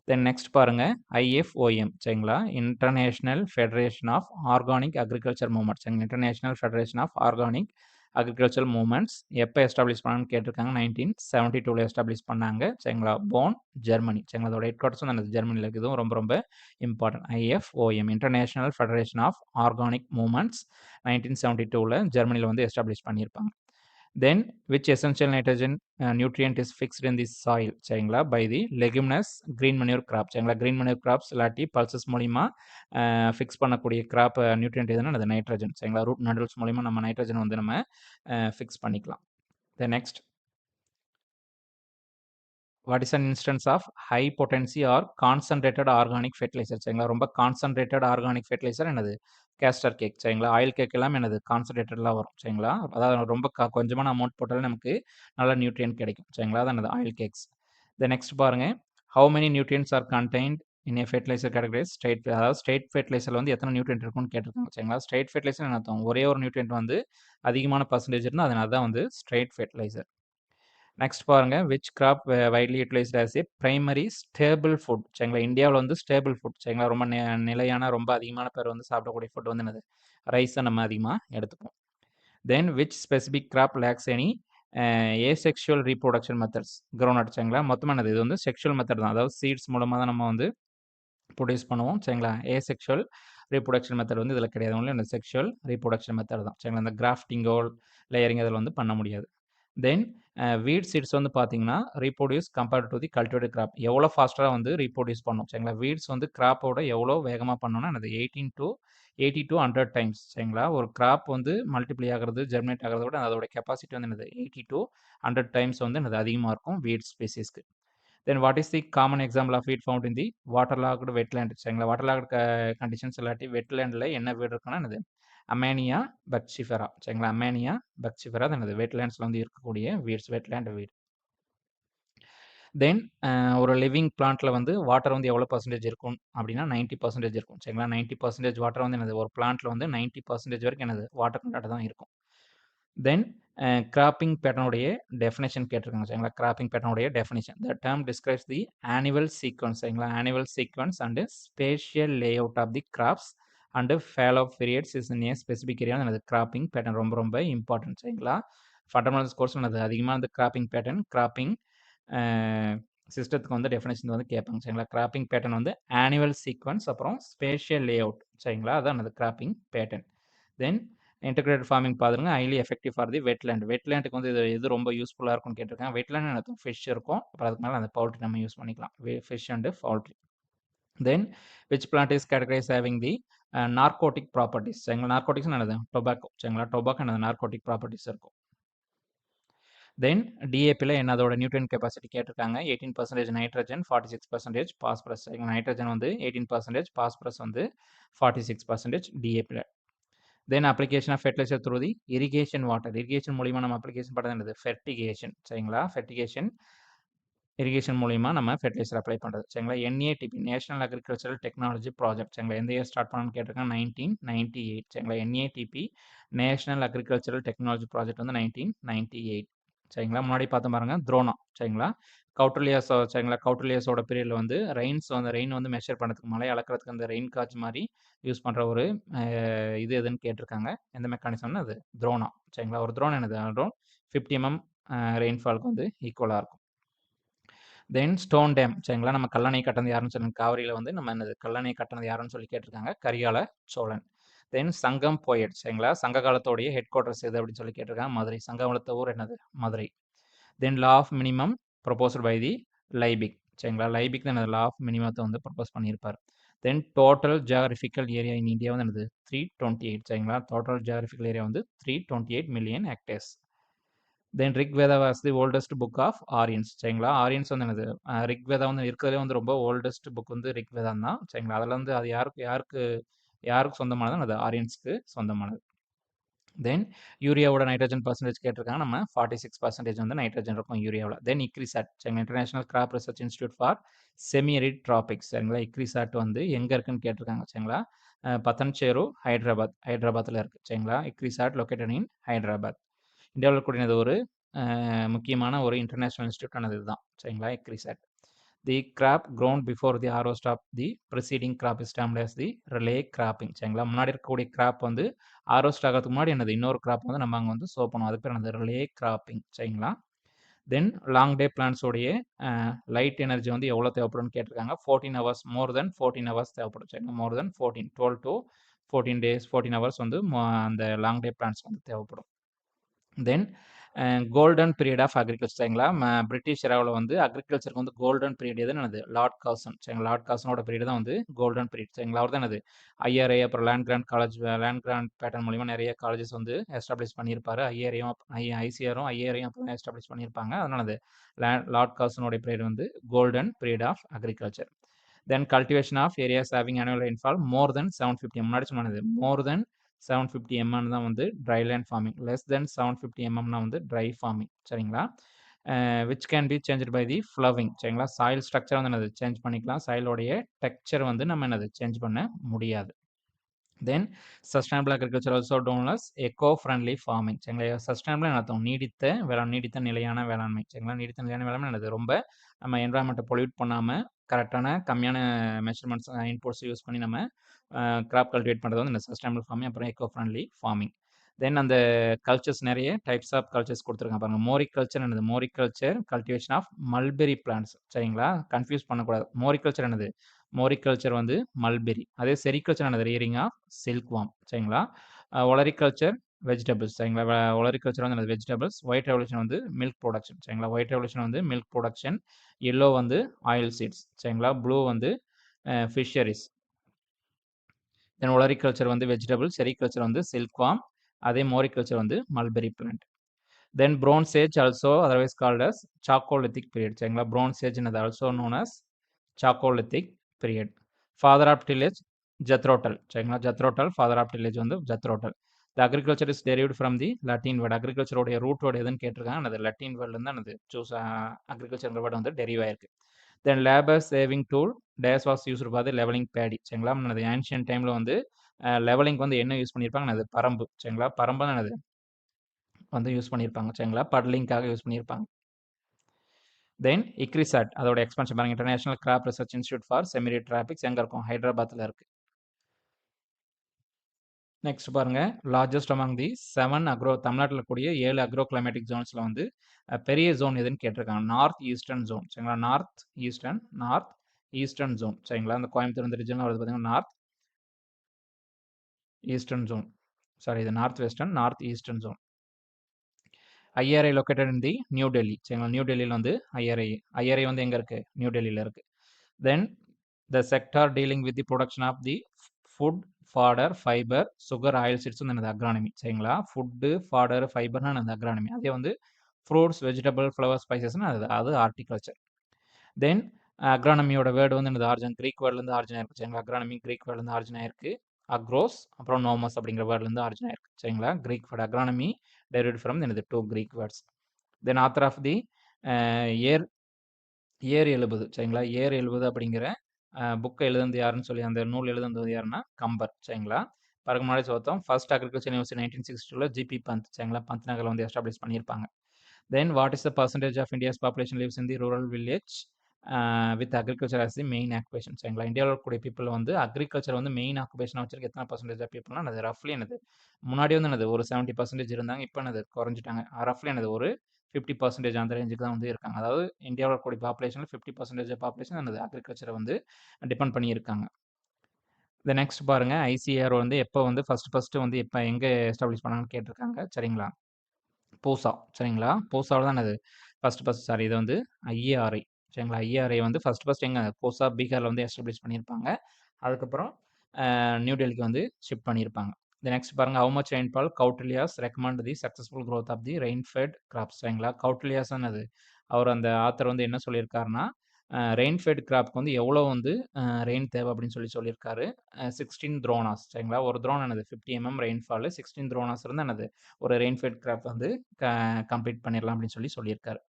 தென் நெக்ஸ்ட் பாருங்க IFOM. சரிங்களா? International federation of organic agriculture movements. International federation of organic agriculture movements எப்போ எஸ்டாப்ளிஷ் பண்ணான்னு கேட்டிருக்காங்க. 1972 எஸ்டாப்ளிஷ் பண்ணாங்க. சரிங்களா? Bonn Germany. சரிங்களா? அதோட ஹெட் குவார்ட்டர்ஸ் வந்து அந்த ஜெர்மனியில் இருக்குது. இதுவும் ரொம்ப ரொம்ப important. IFOM international federation of organic movements 1972 ஜெர்மனியில் வந்து எஸ்டாப்ளிஷ் பண்ணியிருப்பாங்க. Then which essential nitrogen nutrient is fixed in the soil. சரிங்களா? By the leguminous green manure crop. சரிங்களா? கிரீன் மனியூர் கிராப்ஸ் இல்லாட்டி பல்சஸ் மூலிமா ஃபிக்ஸ் பண்ணக்கூடிய கிராப் நியூட்ரியன்ட் எதுனா அது நைட்ரஜன். சரிங்களா? ரூட் நடுல்ஸ் மூலிமா நம்ம நைட்ரஜன் வந்து நம்ம ஃபிக்ஸ் பண்ணிக்கலாம். Then next what is an instance of high potency or concentrated organic fertiliser. சரிங்களா? ரொம்ப கான்சன்ட்ரேட்டட் ஆர்கானிக் ஃபெர்டிலைசர் என்னது கேஸ்டர் கேக். சரிங்களா? ஆயில் கேக் எல்லாம் என்னது கான்சன்ட்ரேட்டட்லாம் வரும். சரிங்களா? அதாவது ரொம்ப கொஞ்சமான அமௌண்ட் போட்டாலே நமக்கு நல்ல நியூட்ரியன்ட் கிடைக்கும். சரிங்களா? அது என்னது ஆயில் கேக்ஸ். த நெக்ஸ்ட் பாருங்க how many nutrients are contained in a fertiliser category straight அதாவது ஸ்ட்ரெயிட் ஃபெர்டிலைசர்ல வந்து எத்தனை நியூட்ரியன்ட் இருக்குன்னு கேட்டிருக்காங்க சரிங்களா. ஸ்ட்ரெயிட் ஃபெர்டிலைசர் என்ன அர்த்தம்? ஒரே ஒரு நியூட்ரியன்ட் வந்து அதிகமான பர்சன்டேஜ் இருந்தால் அதனால தான் வந்து ஸ்ட்ரெயிட் ஃபெர்டிலைசர். நெக்ஸ்ட் பாருங்க which crop widely utilised as a primary staple food சரிங்களா. இந்தியாவில் வந்து ஸ்டேபிள் ஃபுட் சரிங்களா, ரொம்ப நிலையான ரொம்ப அதிகமான பேர் வந்து சாப்பிடக்கூடிய ஃபுட் வந்து என்னது? ரைஸை நம்ம அதிகமாக எடுத்துப்போம். Then which specific crop lacks any asexual reproduction methods ground சரிங்களா. மொத்தமாக என்னது? இது வந்து செக்ஷுவல் மெத்தட் தான், அதாவது சீட்ஸ் மூலமாக தான் நம்ம வந்து ப்ரொடியூஸ் பண்ணுவோம் சரிங்களா. ஏசெக்ஷுவல் ரீப்ரொடக்ஷன் மெத்தட் வந்து இதில் கிடையாது, ஒன்லி இந்த செக்ஷுவல் ரீப்ரொடக்ஷன் மெத்தட் தான் சரிங்களா. இந்த கிராஃப்டிங்கோ லேயரிங் அதில் வந்து பண்ண முடியாது. தென் வீட் சீட்ஸ் வந்து பார்த்தீங்கன்னா reproduce compared to the cultivated crop எவ்வளோ ஃபாஸ்ட்டாக வந்து ரீப்ரொடியூஸ் பண்ணும் சரிங்களா. வீட்ஸ் வந்து கிராப்போட எவ்வளோ வேகமாக பண்ணோன்னா அது 80 to 100 டைம்ஸ் சரிங்களா. ஒரு கிராப் வந்து மல்டிப்ளை ஆகிறது ஜெர்மினேட் ஆகிறத விட அதோட கெப்பாசிட்டி வந்து என்னது 80 to 100 டைம்ஸ் வந்து என்னது அதிகமாக இருக்கும் வீட் ஸ்பீசிஸ்க்கு. Then what is the common example of weed found in the waterlogged wetland சரிங்களா. வாட்டர்லாக்டு கண்டிஷன்ஸ் இல்லாட்டி வெட்லேண்டில் என்ன வீடு இருக்குன்னா என்னது? அமேனியா பக்சிஃபெரா சரிங்களா. அமேனியா பக்சிஃபெரா தான் என்னது? வெட்லேண்ட்ஸில் வந்து இருக்கக்கூடிய வீட்ஸ், வெட்லேண்ட் வீட். தென் ஒரு லிவிங் பிளான்ட்டில் வந்து வாட்டர் வந்து எவ்வளோ பர்சன்டேஜ் இருக்கும் அப்படின்னா 90% இருக்கும் சரிங்களா. 90% வாட்டர் வந்து என்னது? ஒரு பிளான்ட்டில் வந்து 90% வரைக்கும் என்னது? வாட்டர் கண்டென்ட் தான் இருக்கும். தென் கிராப்பிங் பேட்டர்னுடைய டெஃபினேஷன் கேட்டிருக்காங்க சரிங்களா. கிராப்பிங் பேட்டர்னுடைய definition the term describes the annual sequence சரிங்களா. Annual sequence and spatial layout of the crops and fallow of periods is in a specific area. எனது கிராப்பிங் பேட்டர்ன் ரொம்ப ரொம்ப இம்பார்ட்டன்ட் சரிங்களா. Fundamentals course என்னது அதிகமாக அந்த cropping pattern cropping சிஸ்டத்துக்கு வந்து definition வந்து கேட்பாங்க சரிங்களா. கிராப்பிங் பேட்டர்ன் வந்து ஆனுவல் சீக்வன்ஸ் அப்புறம் ஸ்பேஷியல் லே அவுட் சரிங்களா. அதான் அந்த cropping pattern. Then integrated farming பாருங்க highly effective for the wetland. வெட்லேண்டுக்கு வந்து இது ரொம்ப யூஸ்ஃபுல்லாக இருக்கும்னு கேட்டிருக்காங்க. வெட்லேண்ட் என்ன? ஃபிஷ் இருக்கும், அப்புறம் அதுக்கு மேலே அந்த பவுல்ட்ரி நம்ம யூஸ் பண்ணிக்கலாம், fish and poultry. Then which plant is categorise having the narcotic properties சரிங்களா. நார்கோட்டிக்ஸ் என்னது? டொபாக்கோ சரிங்களா. டொபாக்கோ என்னது? நார்கோட்டிக் ப்ராப்பர்ட்டிஸ் இருக்கும். தென் டிஏபியில் என்ன அதோட நியூட்ரியன் கெப்பாசிட்டி கேட்டிருக்காங்க. 18% நைட்ரஜன், 46% பாஸ்பரஸ் சரிங்களா. நைட்ரஜன் வந்து 18%, பாஸ்பரஸ் வந்து 46% டிஏபியில். Then application of fertiliser through the irrigation water. Irrigation மூலிமா நம்ம அப்ளிகேஷன் பண்ணுறது என்னது? ஃபெர்டிகேஷன் சரிங்களா. ஃபெர்டிகேஷன் இரிகேஷன் மூலிமா நம்ம ஃபெர்டிலைசர் அப்ளை பண்ணுறது சரிங்களா. NADP national agricultural technology project சரிங்களா. எந்த இயர் ஸ்டார்ட் பண்ணணும்னு கேட்டிருக்காங்க? 1998 சரிங்களா. NADP national agricultural technology project வந்து 1998 சரிங்களா. முன்னாடி பார்த்து பாருங்க துரோணா சரிங்களா. கவுட்டிலியாஸ் சரிங்களா. கவுட்டிலியாஸோட பீரியடில் வந்து ரெயின் வந்து மெஷர் பண்ணுறதுக்கு, மழை அளக்கிறதுக்கு அந்த ரெயின் காட்ச் மாதிரி யூஸ் பண்ணுற ஒரு இது எதுன்னு கேட்டிருக்காங்க. எந்த மெக்கானிசம்னு அது துரோணா சரிங்களா. ஒரு துரோணம் என்னது? அரௌண்ட் 50 mm ரெயின்ஃபாலுக்கு வந்து ஈக்குவலாக இருக்கும். தென் ஸ்டோன் டேம் சரிங்களா. நம்ம கல்லணை கட்டினது யாருன்னு சொல்லுங்க. காவிரியில் வந்து நம்ம என்னது கல்லணை கட்டினது யாருன்னு சொல்லி கேட்டிருக்காங்க? கரிகால சோழன். தென் சங்கம் போயட் சரிங்களா. சங்க காலத்தோடைய ஹெட் குவார்ட்டர்ஸ் எது அப்படின்னு சொல்லி கேட்டிருக்காங்க? மதுரை. சங்கம் வளர்த்த ஊர் என்னது? Madurai. Then law of minimum proposed by the Liebig சரிங்களா. லைபிக் தான் லா ஆஃப் மினிமத்தை வந்து ப்ரொபோஸ் பண்ணியிருப்பார். Then total geographical area in India வந்து என்னது? 328 சரிங்களா. டோட்டல் ஜியாகிரபிக்கல் ஏரியா வந்து 328 million hectares. Then Rigveda was the oldest book of Aryans சரிங்களா. ஆரியன்ஸ் வந்து என்னது? ரிக்வேதா வந்து இருக்கிறதே வந்து ரொம்ப ஓல்டஸ்ட் புக் வந்து ரிக்வேதான் தான் சரிங்களா. அதில் வந்து அது யாருக்கு சொந்தமானது? அது ஆரியன்ஸ்க்கு சொந்தமானது. தென் யூரியாவோட நைட்ரஜன் பர்சன்டேஜ் கேட்டிருக்காங்க. நம்ம 46% வந்து நைட்ரஜன் இருக்கும் யூரியாவில். தென் இக்ரிசாட் சரிங்களா. International crop research institute for semi arid tropics சரிங்களா. இக்ரிசாட் வந்து எங்கே இருக்குன்னு கேட்டிருக்காங்க சரிங்களா. பத்தன்சேரு ஹைதராபாத்தில் இருக்குது சரிங்களா. ICRISAT located in Hyderabad. இந்தியாவில் இருக்கக்கூடியது ஒரு முக்கியமான ஒரு இன்டர்நேஷனல் இன்ஸ்டியூட்டானது இதுதான் சரிங்களா. ICRISAT. The crop grown before the harvest of the preceding crop is termed as the relay cropping சரிங்களா. முன்னாடி இருக்கக்கூடிய கிராப் வந்து ஹார்வெஸ்ட் ஆகிறதுக்கு முன்னாடி என்னது? இன்னொரு கிராப் வந்து நம்ம அங்கே வந்து சோ பண்ணுவோம், அதுக்கு பேர் என்னது? ரிலே கிராப்பிங் சரிங்களா. தென் லாங் டே பிளான்ஸோடைய லைட் எனர்ஜி வந்து எவ்வளோ தேவைப்படும்னு கேட்டிருக்காங்க? 14 hours, மோர் தென் 14 hours தேவைப்படும் சரிங்களா. மோர் தென் 12 to 14 days 14 hours வந்து அந்த லாங் டே பிளான்ஸ் வந்து தேவைப்படும். தென் கோல்டன் பீரியட் ஆஃப் அக்ரிகல்ச்சர் சரிங்களா. பிரிட்டிஷ் எராவில் வந்து அக்ரிகல்ச்சருக்கு வந்து கோல்டன் பீரியட் எதுன்னு என்னது? லார்ட் காசன் சரிங்களா. லார்ட் காசனோட பீரியட் தான் வந்து கோல்டன் பீரியட் சரிங்களா. அவர் தான் என்னது? ஐஆர்ஏ அப்புறம் land grand college, land grand pattern மூலிமா நிறைய காலேஜஸ் வந்து எஸ்டாப்ளிஷ் பண்ணியிருப்பாரு. ஐசிஆரும் ஐஏரையும் அப்போ தான் எஸ்டாப்ளிஷ் பண்ணியிருப்பாங்க. அதனால அது லார்ட் காசனோட பீரியட் வந்து golden period of agriculture. Then cultivation of areas having annual rainfall more than 750 முன்னாடி சொன்னது மோர் தென் 750 mm தான் வந்து dry land farming, less than 750 mm வந்து ட்ரை ஃபார்மிங் சரிங்களா. Which can be changed by the ploughing சரிங்களா. Soil structure வந்து என்னது change பண்ணிக்கலாம். சாயிலோடைய டெக்ஸ்சர் வந்து நம்ம என்னது சேஞ்ச் பண்ண முடியாது. Then sustainable agriculture also known as eco friendly farming சரிங்களா. சஸ்டைனபிள் என்ன அர்த்தம்? நீடித்த வேளாண், நீடித்த நிலையான வேளாண்மை சரிங்களா. நீடித்த நிலையான வேளாண்மை என்னது? ரொம்ப நம்ம என்வரான்மெண்ட்டை பொல்யூட் பண்ணாம கரெக்டான கம்மியான மெஷர்மெண்ட்ஸ் இன்புட்ஸ் யூஸ் பண்ணி நம்ம கிராப் கல்டிவேட் பண்ணுறது வந்து இந்த சஸ்டைனபிள் ஃபார்மிங், அப்புறம் எக்கோ ஃப்ரெண்ட்லி ஃபார்மிங். தென் அந்த கல்ச்சர்ஸ் நிறைய டைப்ஸ் ஆஃப் கல்ச்சர்ஸ் கொடுத்துருக்காங்க பாருங்க. மோரிகல்ச்சர் என்னது? மோரிகல்ச்சர் கல்டிவேஷன் ஆஃப் மல்பெரி பிளான்ட்ஸ் சரிங்களா. கன்ஃபியூஸ் பண்ணக்கூடாது. மோரிகல்ச்சர் என்னது? மோரிகல்ச்சர் வந்து மல்பெரி. அதே செரிகல்ச்சர் என்னது? ரியரிங் ஆஃப் சில்க் வார்ம் சரிங்களா. ஒலரிகல்ச்சர் வெஜிடபிள்ஸ் சரிங்களா. ஒலரிகல்ச்சர் வந்து என்னது? வெஜிடபிள்ஸ். ஒயிட் ரெவல்யூஷன் வந்து மில்க் ப்ரொடக்ஷன் சரிங்களா. ஒயிட் ரெவல்யூஷன் வந்து மில்க் ப்ரொடக்ஷன். எல்லோ வந்து ஆயில் சீட்ஸ் சரிங்களா. ப்ளூ வந்து ஃபிஷரிஸ். தென் ஒலரிகல்ச்சர் வந்து வெஜிடபிள், செரிகல்ச்சர் வந்து சில்க் வார்ம், அதே மோரிகல்ச்சர் வந்து மல்பெரி பிளான்ட். தென் Bronze Age also otherwise called as Chalcolithic period சரிங்களா. Bronze Age is also known as Chalcolithic period. Father of tillage Jethrotull சரிங்களா. Jethrotull father of tillage வந்து Jethrotull. The agriculture is derived from the Latin word. agriculture உடைய root word எதுன்னு கேட்டிருக்காங்க. அது Latin வேர்ட்ல இருந்து அந்த சூஸ் அக்ரிகல்ச்சர் வேர்டு வந்து டெரிவ் ஆயிருக்கு. Then labour saving tool days was used for the levelling paddy சரிங்களா. அது ஆன்ஷியன்ட் டைமில் வந்து லெவலிங் வந்து என்ன யூஸ் பண்ணியிருப்பாங்க? அது பரம்பு சரிங்களா. பரம்பு என்னது வந்து யூஸ் பண்ணியிருப்பாங்க சரிங்களா. பட்லிங்காக யூஸ் பண்ணியிருப்பாங்க. தென் இக்ரிசாட் அதோட எக்ஸ்பென்ஷன் பாருங்க. International crop research institute for semi-arid tropics எங்கே இருக்கும்? ஹைதராபாத்தில் இருக்கு. நெக்ஸ்ட் பாருங்க, லார்ஜஸ்ட் அமாங் தி 7 அக்ரோ தமிழ்நாட்டில் கூடிய 7 அக்ரோ கிளைமேட்டிக் ஜோன்ஸில் வந்து பெரிய ஜோன் எதுன்னு கேட்டிருக்காங்க. நார்த் ஈஸ்டர்ன் ஜோன் சரிங்களா. நார்த் ஈஸ்டர்ன் ஜோன் சரிங்களா. இந்த கோயம்புத்தூர் இந்த ரீஜனில் வருது பார்த்தீங்கன்னா நார்த் ஈஸ்டர்ன் ஜோன். சாரி, இது north western, north eastern zone. IRI located in the New Delhi சரிங்களா. நியூ டெல்லியில் வந்து ஐஆர்ஐ வந்து எங்கே இருக்குது? நியூ டெல்லியில் இருக்குது. Then the sector dealing with the production of the food, fodder, fibre, sugar, oil seeds வந்து என்னது? அக்ரானமி சரிங்களா. ஃபுட்டு, ஃபாடர், ஃபைபர்னா என்னது? அக்ரானமி. அதே வந்து ஃப்ரூட்ஸ், வெஜிடபிள், ஃப்ளவர்ஸ், ஸ்பைசஸ்னா அது ஹார்டிகல்ச்சர். தென் அக்ரானமியோட வேர்டு வந்து என்னது? ஆர்ஜின் க்ரீக் வேர்ட்லேருந்து ஆர்ஜின் ஆயிருக்கு சரிங்களா. அக்ரானமி க்ரீக் வேர்ட்லேருந்து ஆர்ஜின் ஆயிருக்கு. அக்ரோஸ் அப்புறம் நோமஸ் அப்படிங்கிற வேர்ட்லேருந்து ஆர்ஜின் ஆயிருக்கு சரிங்களா. Greek word agronomy derived from என்னது? 2 Greek words. Then author of the ஏர் ஏர் எழுபது சரிங்களா. ஏர் எழுபது அப்படிங்கிற புக்கை எழுதுனது யாருன்னு சொல்லி அந்த நூல் எழுதுனது யாருன்னா கம்பர் சரிங்களா. பாருங்க, முன்னாடி பார்த்தோம் first agriculture university 1962 GB Pant சரிங்களா. பந்த் நகரில் வந்து எஸ்டாப்ளிஷ் பண்ணியிருப்பாங்க. Then what is the percentage of India's population lives in the rural village with agriculture as the main occupation சரிங்களா. இந்தியாவில் இருக்கக்கூடிய பீப்புள் வந்து அக்ரிகல்ச்சர் வந்து மெயின் ஆக்குபேஷனாக வச்சிருக்க எத்தனை பர்சன்டேஜ் ஆஃப் பீப்புள்னா அது ரஃப்லி என்னது? முன்னாடி வந்து என்னது ஒரு 70% இருந்தாங்க. இப்போ என்னது குறைஞ்சிட்டாங்க. ரஃப்லி என்னது ஒரு 50% அந்த ரேஞ்சுக்கு தான் வந்து இருக்காங்க. அதாவது இந்தியாவில் இருக்கக்கூடிய பாப்புலேஷனில் 50% பாப்புலேஷன் என்னது? அக்ரிகல்ச்சரை வந்து டிபெண்ட் பண்ணியிருக்காங்க. இந்த நெக்ஸ்ட் பாருங்க, ஐசிஏஆர் வந்து எப்போ வந்து ஃபர்ஸ்ட் வந்து எப்போ எங்கே எஸ்டாப்ளிஷ் பண்ணாங்கன்னு கேட்டிருக்காங்க சரிங்களா. பூசா சரிங்களா. பூசாவில் தான் என்னது ஃபர்ஸ்ட் சாரி இது வந்து ஐஏஆர்ஐ சரிங்களா. ஐஏஆர்ஐ வந்து ஃபர்ஸ்ட் எங்கே? பூசா பீகாரில் வந்து எஸ்டாப்ளிஷ் பண்ணியிருப்பாங்க. அதுக்கப்புறம் நியூ டெல்லிக்கு வந்து ஷிஃப்ட் பண்ணியிருப்பாங்க. இந்த நெக்ஸ்ட் பாருங்க, how much rainfall Kautilya's recommend the successful growth of the rain fed crops சரிங்களா. கௌட்டில்யாஸ் என்னது? அவர் அந்த ஆத்தர் வந்து என்ன சொல்லியிருக்காருன்னா ரெயின் ஃபெட் கிராப்க்கு வந்து எவ்வளோ வந்து ரெயின் தேவை அப்படின்னு சொல்லியிருக்காரு. 16 துரோனாஸ் சரிங்களா. ஒரு துரோன் என்னது? 50 mm ரெயின்ஃபால். 16 துரோனாஸ் இருந்து என்னது? ஒரு ரெயின் ஃபெட் கிராப் வந்து கம்ப்ளீட் பண்ணிடலாம் அப்படின்னு சொல்லியிருக்காரு.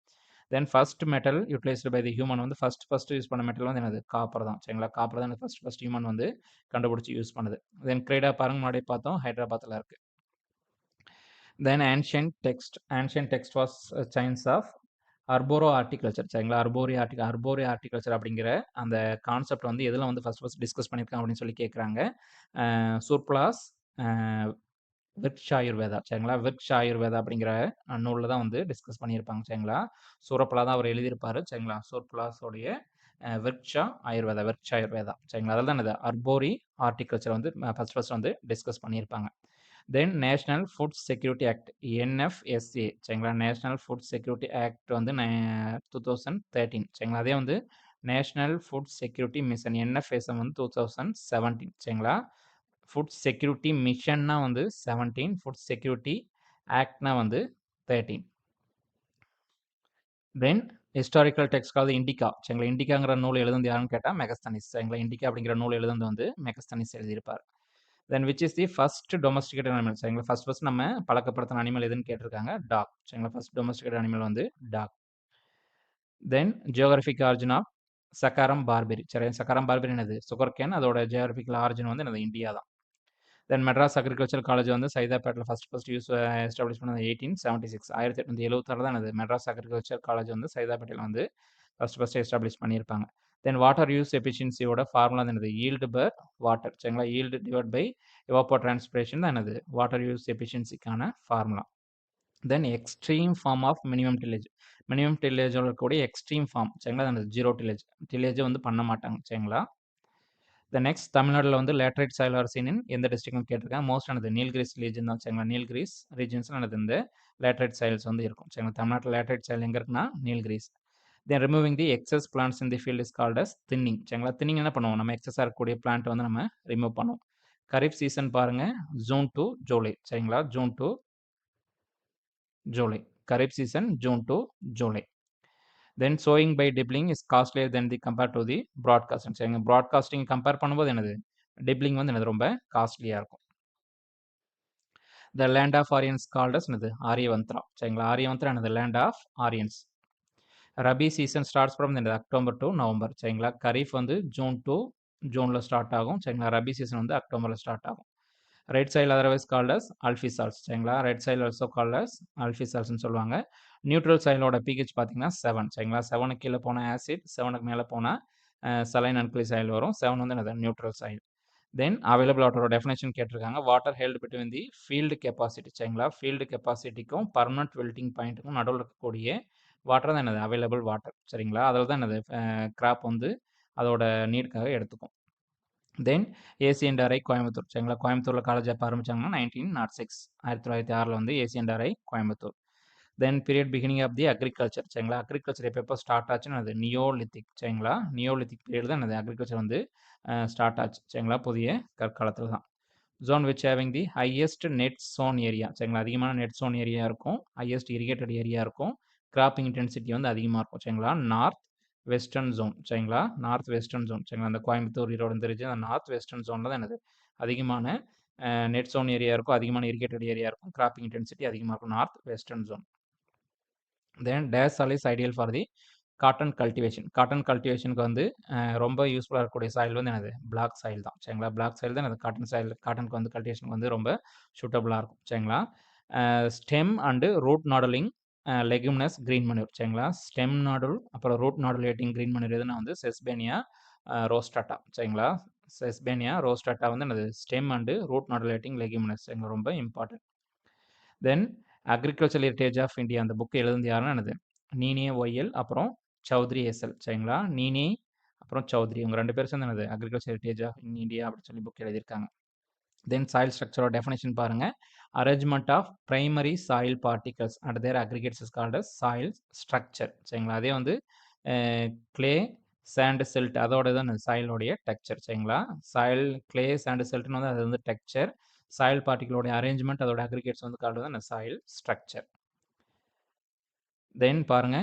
Then first metal utilised by the human வந்து ஃபர்ஸ்ட் யூஸ் பண்ண மெட்டல் வந்து என்னது? காப்பர் தான் சரிங்களா. காப்பர் தான் ஃபர்ஸ்ட் ஹியூமன் வந்து கண்டுபிடிச்சி யூஸ் பண்ணுது. தென் கிரேடா பாருங்க, முன்னாடி பார்த்தோம் ஹைதராபாத்தில் இருக்கு. Then ancient text was science of arbori horticulture சரிங்களா. அர்போரி ஆர்டிகல்ச்சர் அப்படிங்கிற அந்த கான்செப்ட் வந்து எதில் வந்து ஃபர்ஸ்ட் டிஸ்கஸ் பண்ணியிருக்காங்க அப்படின்னு சொல்லி கேட்குறாங்க. சூர்ப்ளாஸ் விர்க்ஷாயுர்வேதா சரிங்களா. விர்க்ஷாயுர்வேதா அப்படிங்கிற நூலில் தான் வந்து டிஸ்கஸ் பண்ணியிருப்பாங்க சரிங்களா. சூரப்லா தான் அவர் எழுதியிருப்பாரு சரிங்களா. சூர்ப்ளாஸோடைய விர்க்ஷாயுர்வேதா சரிங்களா. அதில் தான் இது அர்போரி ஆர்டிகல்ச்சர் வந்து ஃபர்ஸ்ட் வந்து டிஸ்கஸ் பண்ணியிருப்பாங்க. Then national food security act NFSA சரிங்களா. நேஷனல் ஃபுட் செக்யூரிட்டி ஆக்ட் வந்து 2013 சரிங்களா. அதே வந்து national food security mission NFSM வந்து 2017 சரிங்களா. ஃபுட் செக்யூரிட்டி மிஷன்னா வந்து 17, ஃபுட் செக்யூரிட்டி ஆக்ட்னா வந்து 13. தென் ஹிஸ்டாரிக்கல் டெக்ஸ்ட் கால் இண்டிகா சரிங்களா. இண்டிகாங்கிற நூல் எழுதுந்து யாருன்னு கேட்டால் மெகஸ்தனிஸ் சரிங்களா. இண்டிகா அப்படிங்கிற நூல் எழுதுந்து வந்து மெகஸ்தனிஸ் எழுதியிருப்பார். Then which is the first domesticated animal சரிங்களா. ஃபர்ஸ்ட் நம்ம பழக்கப்படுத்தின அனிமல் எதுன்னு கேட்டிருக்காங்க? டாக் சரிங்களா. ஃபர்ஸ்ட் டொமஸ்டிகேட்டட் அனிமல் வந்து dog. Then geographic origin of Saccharum barberi. சரி, சக்காரம் பார்பெரி என்னது? Sugar cane. அதோட ஜியோகிராஃபிக்கல் ஆரிஜின் வந்து என்னது? இந்தியா தான். தென் மெட்ராஸ் அக்ரிகல்ச்சர் காலேஜ் வந்து சைதாப்பேட்டில் ஃபர்ஸ்ட் யூஸ் எஸ்டாப்ளிஷ் பண்ணது 1876. 1876 தான் என்னது? மெட்ராஸ் அக்ரிகல்ச்சர் காலேஜ் வந்து சைதாப்பேட்டையில் வந்து ஃபர்ஸ்ட் எஸ்டாப்ளிஷ் பண்ணியிருப்பாங்க. தென் வாட்டர் யூஸ் எஃபிஷியன்சியோட ஃபார்முலா என்னது? Yield per water. சரிங்களா, yield divide by evapotranspiration தான் என்னது? வாட்டர் யூஸ் எஃபிஷியன்சிக்கான formula. Then extreme form of minimum tillage. Minimum டில்லேஜோட இருக்கக்கூடிய எக்ஸ்ட்ரீம் ஃபார்ம். சரிங்களா, அது ஜீரோ டில்லேஜ். டில்லேஜே வந்து பண்ண மாட்டாங்க. சரிங்களா. த நெக்ஸ்ட் தமிழ்நாடுல வந்து லேட்ரைட் சாயில் ஆர் சீன் இன் எந்த டிஸ்ட்ரிக்ட்னு கேட்டிருக்காங்க. மோஸ்ட் ஆனது நீல்கிரிஸ் ரீஜன் தான். சரிங்களா, நீல்கிரிஸ் ரீஜன்ஸ் ஆனது இந்த லேட்ரைட் சாயில்ஸ் வந்து இருக்கும். சரிங்களா, தமிழ்நாட்டில் லேட்ரைட் சாயில் எங்கே இருக்குன்னா Nilgiris. Then removing the excess plants in the field is called as thinning. சரிங்களா, தின்னிங் என்ன பண்ணுவோம்? நம்ம எக்ஸஸாக இருக்கக்கூடிய பிளான்ட் வந்து நம்ம ரிமூவ் பண்ணுவோம். கரீஃப் சீசன் பாருங்க, ஜூன் டு ஜூலை. சரிங்களா, June to July. Kharif season June to July. Then sowing by dibbling is costlier than the compare to the broadcasting. சரிங்க, ப்ராட்காஸ்டிங் கம்பேர் பண்ணும்போது என்னது? டிப்ளிங் வந்து என்னது? ரொம்ப காஸ்ட்லியாக இருக்கும். The land of Aryans called as என்னது? ஆரியவந்த்ரா. சரிங்களா, ஆரியவந்த்ரா என்னது? Land of Aryans. Rabi season starts from என்னது? October to November. சரிங்களா, கரீஃப் வந்து ஜூன் டு ஜூனில் ஸ்டார்ட் ஆகும். சரிங்களா, ரபி சீசன் வந்து அக்டோபரில் ஸ்டார்ட் ஆகும். Red soil otherwise called as alfisols. சரிங்களா, red soil also called as அல்ஃபிசால்ஸ்னு சொல்லுவாங்க. நியூட்ரல் சாயிலோட பிஹெச் பார்த்தீங்கன்னா 7. சரிங்களா, 7க்கு கீழே போனால் ஆசிட், 7க்கு மேலே போனால் சலைன் அன்கிளி சாயில் வரும். 7 வந்து என்னது? Neutral soil. தென் அவைலபிள் வாட்டரோட டெஃபினேஷன் கேட்டிருக்காங்க. Water held between the field capacity. சரிங்களா, ஃபீல்டு கெப்பாசிட்டிக்கும் பர்மனன்ட் வெல்டிங் பாயிண்ட்டுக்கும் நடுவில் இருக்கக்கூடிய வாட்டர் தான் என்னது? Available water. சரிங்களா, அதில் தான் என்னது? கிராப் வந்து அதோட நீடுக்காக எடுத்துக்கும். தென் ஏசிஎன்ஆர்ஐ கோயம்புத்தூர். சரிங்களா, கோயம்புத்தூரில் காலேஜ் எப்போ ஆரம்பிச்சாங்கன்னா 1906. 1906 வந்து ACNRI Coimbatore. Then period beginning of the agriculture. சரிங்களா, அக்ரிகல்ச்சர் எப்போ ஸ்டார்ட் ஆச்சுன்னு அது நியோலித்திக். சரிங்களா, நியோலித்திக் பீரியட் தான் அது அக்ரிகல்ச்சர் வந்து ஸ்டார்ட் ஆச்சு. சரிங்களா, புதிய கற்காலத்தில் தான். Zone which having the highest net sown area. சரிங்களா, அதிகமான நெட் சோன் ஏரியா இருக்கும். ஹையஸ்ட் இரிகேட்டட் ஏரியா இருக்கும். கிராப்பிங் இன்டென்சிட்டி வந்து அதிகமாக இருக்கும். சரிங்களா, நார்த் வெஸ்டர்ன் ஜோன். சரிங்களா, நார்த் வெஸ்டர்ன் ஜோன். சரிங்களா, அந்த கோயம்புத்தூர் ஈரோடு இந்த ரீஜன் அந்த நார்த் வெஸ்டர்ன் ஜோனில் தான் என்னது? அதிகமான நெட் சோன் ஏரியா இருக்கும். அதிகமான இரிகேட்டட் ஏரியா இருக்கும். கிராப்பிங் இன்டென்சிட்டி அதிகமாக இருக்கும். North western zone. Then this soil is ideal for the cotton cultivation. Cotton கல்டிவேஷனுக்கு வந்து ரொம்ப யூஸ்ஃபுல்லாக இருக்கக்கூடிய சாயில் வந்து என்னது? பிளாக் சாயில் தான். சரிங்களா, பிளாக் சாயில் தான் என்னது? Cotton soil. காட்டனுக்கு வந்து கல்டிவேஷனுக்கு வந்து ரொம்ப சூட்டபுளாக இருக்கும். சரிங்களா, stem and root nodulating leguminous green manure. சரிங்களா, ஸ்டெம் நாடல் அப்புறம் ரூட் நாடுலேட்டிங் கிரீன் மனியூர் எதுனா வந்து செஸ்பேனியா ரோஸ்டாட்டா. சரிங்களா, செஸ்பேனியா ரோஸ்டாட்டா வந்து என்னது? Stem and root nodulating leguminous. சரிங்களா, ரொம்ப important. Then agriculture heritage of India அந்த புக் எழுதுனது யாருன்னா என்னது? நீனே ஒய்எல் அப்புறம் சௌத்ரி எஸ்எல். சரிங்களா, நீனே அப்புறம் சௌத்ரி இவங்க 2 பேரும் சேர்ந்து என்னது? அக்ரிகல்ச்சர் ஹெரிட்டேஜ் ஆஃப் இந்தியா அப்படின்னு சொல்லி புக் எழுதியிருக்காங்க. தென் சாயில் ஸ்ட்ரக்சரோட டெஃபினேஷன் பாருங்க. Arrangement of primary soil particles and their aggregates is called as soil structure. சரிங்களா, அதே வந்து கிளே சாண்ட் செல்ட் அதோட தான் சாயிலோடைய டெக்ஸ்சர். சரிங்களா, சாயில் கிளே சாண்ட் செல்ட்னு வந்து அது வந்து டெக்ஸ்சர். சாயில் பார்ட்டிகளோட அரேஞ்ச்மெண்ட் அதோட அக்ரிகேட்ஸ் வந்து கால்ட் தான் சாயில் ஸ்ட்ரக்சர். தென் பாருங்க,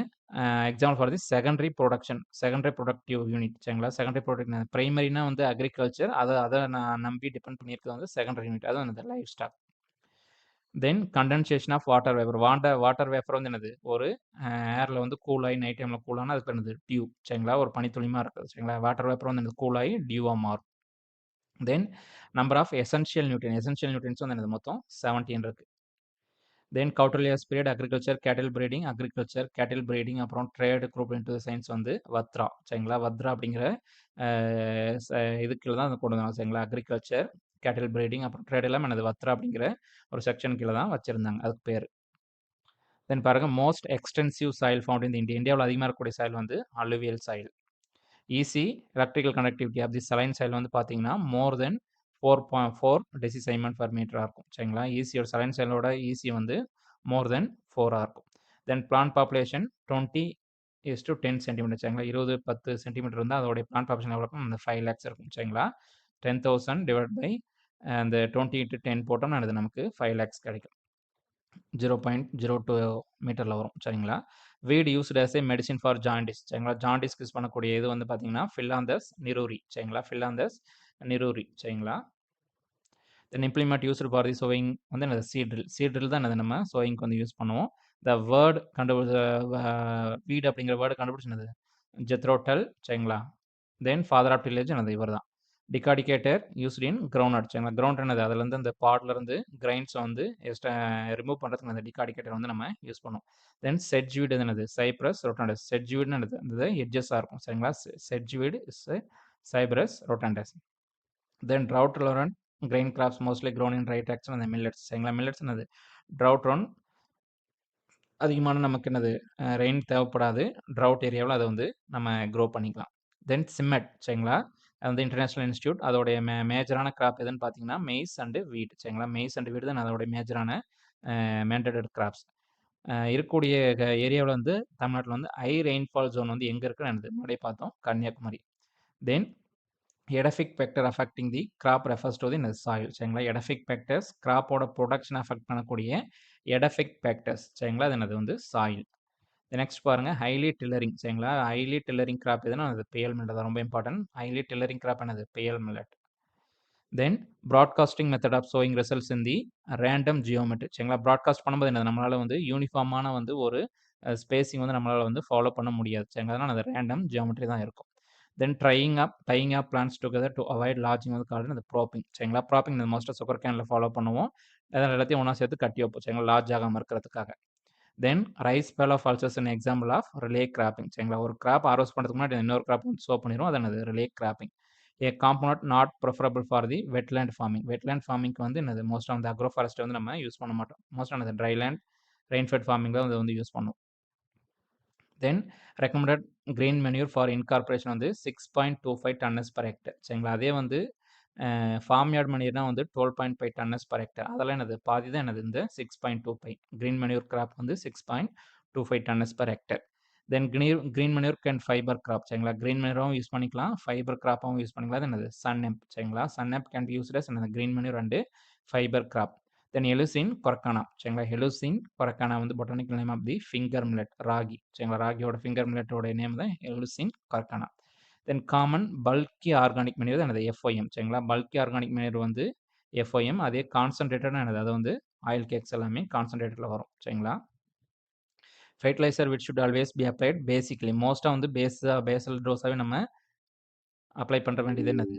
example for the secondary production, secondary productive unit. சரிங்களா, செகண்டரி ப்ரொடக்ட் பிரைமரினா வந்து அக்ரிகல்ச்சர், அதை நான் நம்பி டிபெண்ட் பண்ணியிருக்கிறது வந்து செகண்டரி யூனிட், அது வந்து life stock. Then condensation of water vapour. Water vapour வந்து என்னது? ஒரு ஏரில் வந்து கூலாகி நைட் டைமில் கூலானா அதுக்கு என்னது? டியூ. சரிங்களா, ஒரு பனித்துளிமா இருக்குது. சரிங்களா, வாட்டர் வேப்பர் வந்து என்னது? கூலாகி டியூவாக மாறும். Then number of essential nutrients வந்து என்னது? மொத்தம் 17 இருக்கு. Then Kautilya's period agriculture cattle breeding அப்புறம் ட்ரேடு குரூப் இன்டு சயின்ஸ் வந்து வத்ரா. சரிங்களா, வத்ரா அப்படிங்கிற இதுக்குள்ள தான் கொண்டு வந்தாங்க. சரிங்களா, அக்ரிகல்ச்சர் கேட்டில் பிரீடிங் அப்புறம் ட்ரேட் எல்லாம் என்னது? வத்ரா அப்படிங்கிற ஒரு செக்ஷன் கீழே தான் வச்சிருந்தாங்க, அதுக்கு பேர். தென் பாருங்க, most extensive soil found in India. இந்தியாவில் அதிகமாக இருக்கக்கூடிய சாயில் வந்து alluvial soil. EC electrical connectivity of the saline soil வந்து பார்த்தீங்கன்னா மோர் தென் 4.4 டெசிசைமன் பர் மீட்டராக இருக்கும். சரிங்களா, ஈஸியோட சலைன் சாயிலோட ஈஸி வந்து மோர் தென் 4ஆக இருக்கும். தென் பிளான்ட் பாப்புலேஷன் 20:10 சென்டிமீட்டர். சரிங்களா, 20:10 சென்டிமீட்டர் இருந்தால் அதோடைய பிளான்ட் பாப்புலேஷன் எவ்வளோ இருக்கும்? அந்த 5 lakhs இருக்கும். சரிங்களா, 10,000 டிவைட் பை அந்த 20 × 10 போட்டோம்னா அது நமக்கு 5 lakhs கிடைக்கும். 0.02 மீட்டரில் வரும். சரிங்களா, வீட் used as a medicine for jaundice. சரிங்களா, ஜாண்டிஸ்க்கு யூஸ் பண்ணக்கூடிய இது வந்து பார்த்தீங்கன்னா ஃபில்லாந்தஸ் நிரூரி. சரிங்களா, ஃபில்லாந்தஸ் நிரூரி. சரிங்களா, then implement used for the sowing வந்து என்னது? சீட்ரில் தான் என்னது? நம்ம சோயிங்க்கு வந்து யூஸ் பண்ணுவோம். த வேர்ட் கண்டுபிடிச்ச வீடு அப்படிங்கிற வேர்டு கண்டுபிடிச்சினது ஜெத்ரோட்டல் சரிங்களா. தென் ஃபாதர் ஆஃப் டில்லேஜ் என்னது இவர் தான். டிகாடிகேட்டர் யூஸ்ட் இன் கிரவுண்ட் சரிங்களா. கிரவுண்ட் என்னது அதுலேருந்து அந்த பாட்லேருந்து கிரைன்ஸை வந்து எக்ஸ்ட்ரா ரிமூவ் பண்ணுறதுக்கு அந்த டிகாடிகேட்டர் வந்து நம்ம யூஸ் பண்ணுவோம். தென் செட்ஜ் வீடு என்னது சைப்ரஸ் ரொட்டாண்டஸ். செட்ஜ் வீடுன்னு என்னது அந்த எட்ஜஸாக இருக்கும் சரிங்களா. Sedge weed is Cyperus rotundus. Then drought tolerant grain crops mostly grown in right action அந்த மில்லட்ஸ் சரிங்களா. மில்லட்ஸ் என்னது ட்ரவுட் ரொன் அதிகமான நமக்கு என்னது ரெயின் தேவைப்படாது. ட்ரவுட் ஏரியாவில் அதை வந்து நம்ம க்ரோ பண்ணிக்கலாம். தென் சிமெட் சரிங்களா. அது வந்து இன்டர்நேஷனல் இன்ஸ்டியூட் அதோடைய மேஜரான கிராப் எதுன்னு பார்த்தீங்கன்னா மெய்ஸ் அண்டு வீட் சரிங்களா. மெய்ஸ் அண்டு வீட் தான் அதோடைய மேஜரான மேண்டேட்டட் கிராப்ஸ். இருக்கக்கூடிய ஏரியாவில் வந்து தமிழ்நாட்டில் வந்து ஹை ரெயின்ஃபால் ஜோன் வந்து எங்கே இருக்குன்னு என்னது முன்னாடியே பார்த்தோம் Kanyakumari. Then edaphic factor affecting the crop refers to the soil சரிங்களா. எடஃபிக் ஃபேக்டர்ஸ் கிராப்போட ப்ரொடக்ஷன் அஃபெக்ட் பண்ணக்கூடிய எடஃபிக் ஃபேக்டர்ஸ் சரிங்களா. அது என்னது வந்து சாயில். நெக்ஸ்ட் பாருங்க ஹைலி டில்லரிங் சரிங்களா. ஹைலி டில்லரிங் கிராப் எதுனா அது பேயல் மில்லட் தான் ரொம்ப இம்பார்ட்டன்ட். ஹைலி டில்லரிங் கிராப் என்னது pearl millet. Then broadcasting method of sowing results in the random geometry சரிங்களா. ப்ராட்காஸ்ட் பண்ணும்போது என்னது நம்மளால வந்து யூனிஃபார்மான வந்து ஒரு ஸ்பேசிங் வந்து நம்மளால வந்து ஃபாலோ பண்ண முடியாது சரிங்களா. அதனால் அது ரேண்டம் ஜியோமெட்ரி தான் இருக்கும். Then tying up plants together to avoid lodging வந்து கால்டு அந்த ப்ராப்பிங் சரிங்களா. ப்ராப்பிங் இந்த மோஸ்ட்டாக சுகர் கேனில் ஃபாலோ பண்ணுவோம். அதனால் எல்லாத்தையும் ஒன்றா சேர்த்து கட்டி வைப்போம் சரிங்களா லார்ஜ் ஆகாமல் இருக்கிறதுக்காக. Then rice pale of also's an example of relay cropping சரிங்களா. ஒரு கிராப் ஆரோஸ் பண்ணுறதுக்கு முன்னாடி இன்னொரு கிராப் வந்து ஷோ பண்ணிடும். அது என்னது relay cropping. A compound not preferable for the wetland farming. Wetland ஃபார்மிங்க்கு வந்து என்னது most of the agro forest வந்து நம்ம யூஸ் பண்ண மாட்டோம். Most of dryland rainfed farming தான் வந்து யூஸ் பண்ணுவோம். Then recommended green manure for incorporation வந்து 6.25 டன்னஸ் பர் ஹெக்டர் சரிங்களா. அதே வந்து ஃபார்ம் யார்ட் மணியர்னா வந்து 12.5 டன்னஸ் பர் ஹெக்டர். அதெல்லாம் என்னது பாதி தான் என்னது இந்த 6.25. கிரீன் மணியூர் கிராப் வந்து 6.25 tonnes per hectare. Then green manure can fibre crop சரிங்களா. கிரீன் மணியூரும் யூஸ் பண்ணிக்கலாம் ஃபைபர் கிராப்பாகவும் யூஸ் பண்ணிக்கலாம். அது என்னது சன் எம்ப் சரிங்களா. Sunn hemp can be used as என்னது green manure and fibre crop. Then Eleusine coracana சரிங்களா. எலுசின் கொரக்கானா வந்து botanical name of the finger millet ragi சரிங்களா. ராகியோட ஃபிங்கர் மில்லட்டோட நேம் தான் எலுசின் கொரக்கானா. தென் காமன் பல்கி ஆர்கானிக் மெனீர் தான் என்னது எஃப்ஒஎம் சரிங்களா. பல்கி ஆர்கானிக் மெனீர் வந்து எஃப்ஒஎம். அதே கான்சன்ட்ரேட்டட் என்னது அது வந்து ஆயில் கேக்ஸ் எல்லாமே கான்சன்ட்ரேட்டடில் வரும் சரிங்களா. Fertiliser which should always be applied basically மோஸ்ட்டாக வந்து பேசல் டோஸாகவே நம்ம அப்ளை பண்ணுற வேண்டியது என்னது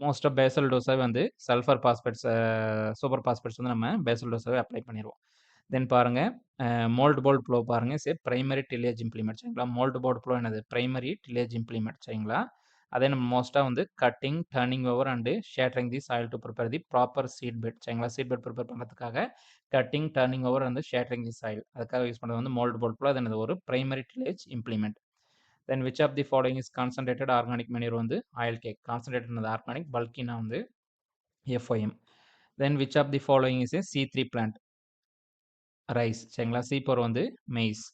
மோஸ்ட்டாக பேசல் டோஸாகவே வந்து சல்ஃபர் பாஸ்பேட்ஸ் சூப்பர் பாஸ்பேட்ஸ் வந்து நம்ம பேசல் டோஸாகவே அப்ளை பண்ணிடுவோம். தென் பாருங்கள் மோல்டு போர்டு ப்ளோ பாருங்கள் சரி பிரைமரி டில்லேஜ் இம்ப்ளிமெண்ட் சரிங்களா. மோல்டு போர்டு ப்ளோ என்னது பிரைமரி டில்லேஜ் இம்ப்ளிமெண்ட் சரிங்களா. அதே நம்ம மோஸ்ட்டாக வந்து cutting turning over and shattering the soil to prepare the proper seed bed சரிங்களா. சீட் பெட் ப்ரிப்பேர் பண்ணுறதுக்காக cutting turning over and shattering the soil அதுக்காக யூஸ் பண்ணுறது வந்து மோல்டு போர்டு ப்ளோ. அது என்னது ஒரு primary tillage implement. Then which of the following is concentrated organic manure வந்து oil cake. Concentrated organic பல்கினா வந்து FOM. Then which of the following is a C3 plant rice சரிங்களா. C4 வந்து maize.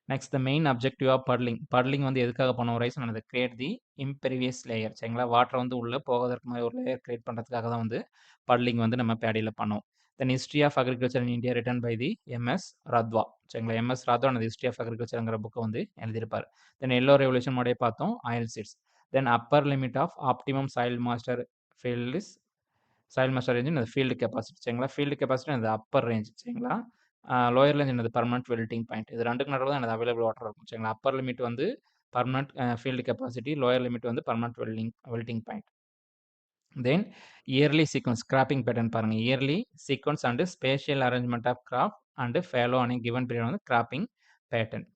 Next the main objective of puddling வந்து எதுக்காக பண்ணுவோம் rice ஆனது create the impervious layer சரிங்களா. வாட்டர் வந்து உள்ளே போவதற்கு மாதிரி ஒரு லேயர் கிரியேட் பண்ணுறதுக்காக தான் வந்து பட்லிங் வந்து நம்ம பேடியில் பண்ணுவோம். Then history of agriculture in India written by the MS Randhawa சரிங்களா. MS ராத்வா அந்த ஹிஸ்ட்ரி ஆஃப் அக்ரிகல்ச்சருங்கிற புக்கை வந்து எழுதியிருப்பார். தென் எல்லோ ரெவல்யூஷன் முன்னாடியே பார்த்தோம் oil seeds. Then upper limit of optimum soil moisture field is soil moisture range இந்த ஃபீல்டு கெப்பாசிட்டி சரிங்களா. Field capacity அந்த அப்பர் ரேஞ்ச் சரிங்களா. லோயர் ரேஞ்ச் என்னது பர்மனன்ட் வெல்டிங் பாயிண்ட். இது ரெண்டுக்கு நடுவில் தான் எனது அவைலபிள் வாட்டர் இருக்கும் சரிங்களா. அப்பர் லிமிட் வந்து permanent field capacity, lower limit வந்து permanent wilting point. Then yearly sequence cropping pattern பாருங்கள். Yearly sequence and spatial arrangement of crop and Fallot and given period வந்து cropping pattern.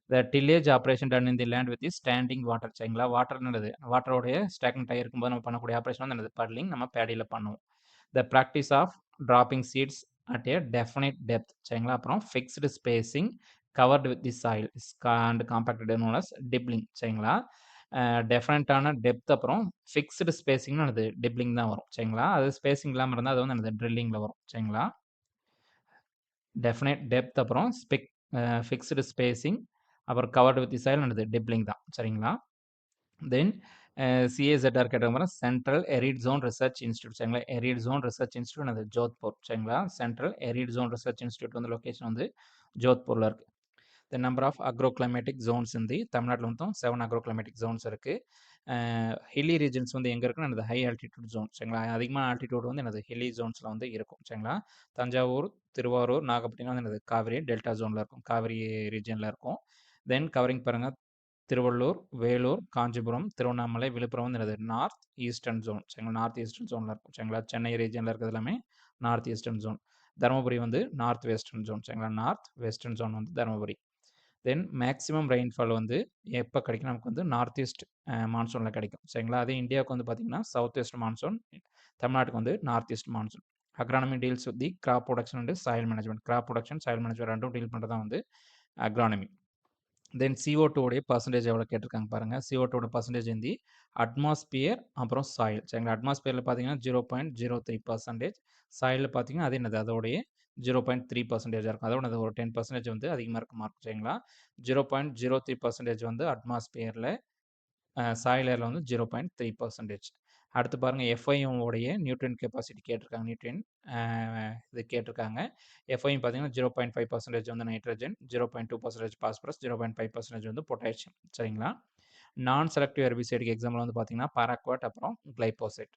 The tillage operation done in the land with standing water சரிங்களா. Water என்னது வாட்டரோடைய stagnant ஆகிருக்கும்போது நம்ம பண்ணக்கூடிய operation வந்து என்னது பட்லிங் நம்ம பேடியில் பண்ணுவோம். The practice of dropping seeds at a definite depth சரிங்களா. அப்புறம் fixed spacing covered with the soil and compacted known as dibbling சரிங்களா. டெஃபினட்டான டெப்த் அப்புறம் ஃபிக்ஸ்டு ஸ்பேசிங்னு அது டிப்ளிங் தான் வரும் சரிங்களா. அது ஸ்பேசிங் இல்லாமல் இருந்தால் அது வந்து என்னது ட்ரில்லிங்கில் வரும் சரிங்களா. டெஃபினைட் டெப்த் அப்புறம் ஃபிக்ஸ்டு ஸ்பேசிங் அப்புறம் கவர்டு வித் தி சாயில் என்னது டிப்ளிங் தான் சரிங்களா. தென் CAZR கேட்டவங்க central arid zone research institute சரிங்களா. எரிட் ஜோன் ரிசர்ச் இன்ஸ்டியூட் அது ஜோத்பூர் சரிங்களா. Central arid zone research institute வந்து லொக்கேஷன் வந்து ஜோத்பூரில் இருக்குது. The number of agroclimatic zones இந்தி தமிழ்நாட்டில் மொத்தம் 7 அக்ரோக்ளைமேட்டிக் ஜோன்ஸ் இருக்குது. ஹில்லி ரீஜன்ஸ் வந்து எங்கே இருக்குன்னா எனது ஹை ஆல்டிடியூட் ஜோன் சரிங்களா. அதிகமான ஆல்டிடியூட் வந்து எனது ஹில்லி ஜோன்ஸில் வந்து இருக்கும் சரிங்களா. தஞ்சாவூர், திருவாரூர், நாகப்பட்டினம் வந்து எனது காவிரி டெல்டா ஜோனில் இருக்கும், காவிரி ரீஜனில் இருக்கும். தென் கவரிங் பாருங்கள், திருவள்ளூர், வேலூர், காஞ்சிபுரம், திருவண்ணாமலை, விழுப்புரம் வந்து எனது நார்த் ஈஸ்டர்ன் ஜோன் சரிங்களா. நார்த் ஈஸ்டர்ன் ஜோனில் இருக்கும் சரிங்களா. சென்னை ரீஜனில் இருக்கிறது எல்லாமே நார்த் ஈஸ்டர்ன் ஜோன். தருமபுரி வந்து நார்த் வெஸ்டர்ன் ஜோன் சரிங்களா. நார்த் வெஸ்டர்ன் ஜோன் வந்து தருமபுரி. தென் மேக்ஸிமம் ரெயின்ஃபால் வந்து எப்போ கிடைக்கும் நமக்கு வந்து நார்த் ஈஸ்ட் மான்சூனில் கிடைக்கும் சரிங்களா. அதே இந்தியாவுக்கு வந்து பார்த்திங்கன்னா சவுத் வெஸ்ட் மான்சூன், தமிழ்நாட்டுக்கு வந்து north east monsoon. Agronomy deals with the crop production and soil management. Crop production, soil management ரெண்டும் டீல் பண்ணுறது வந்து அக்ரானமி. தென் CO2 உடைய பர்சன்டேஜ் எவ்வளோ கேட்டிருக்காங்க பாருங்கள். CO2 பர்சன்டேஜ் இந்தி அட்மாஸ்பியர் அப்புறம் சாயில் சரிங்களா. அட்மாஸ்பியரில் பார்த்தீங்கன்னா 0.03%, சாயிலில் பார்த்தீங்கன்னா அது என்னது அதோடைய 0.3% இருக்கும். அதோட அது ஒரு 10% வந்து அதிகமாக இருக்க மார்க் சரிங்களா. 0.03% வந்து அட்மாஸ்பியரில், சாயிலில் வந்து 0.3%. அடுத்து பாருங்கள், FIM உடைய நியூட்ரியன் கெப்பாசிட்டி கேட்டிருக்காங்க. நியூட்ரியன் இது கேட்டிருக்காங்க. FIM பார்த்தீங்கன்னா 0.5% வந்து நைட்ரஜன், 0.2% பாஸ்பரஸ், 0.5% வந்து பொட்டாசியம் சரிங்களா. நான் செலக்டிவ் ஹெர்பிசைடுக்கு எக்ஸாம்பிள் வந்து பார்த்தீங்கன்னா பாராக்வாட் அப்புறம் கிளைபோசைட்.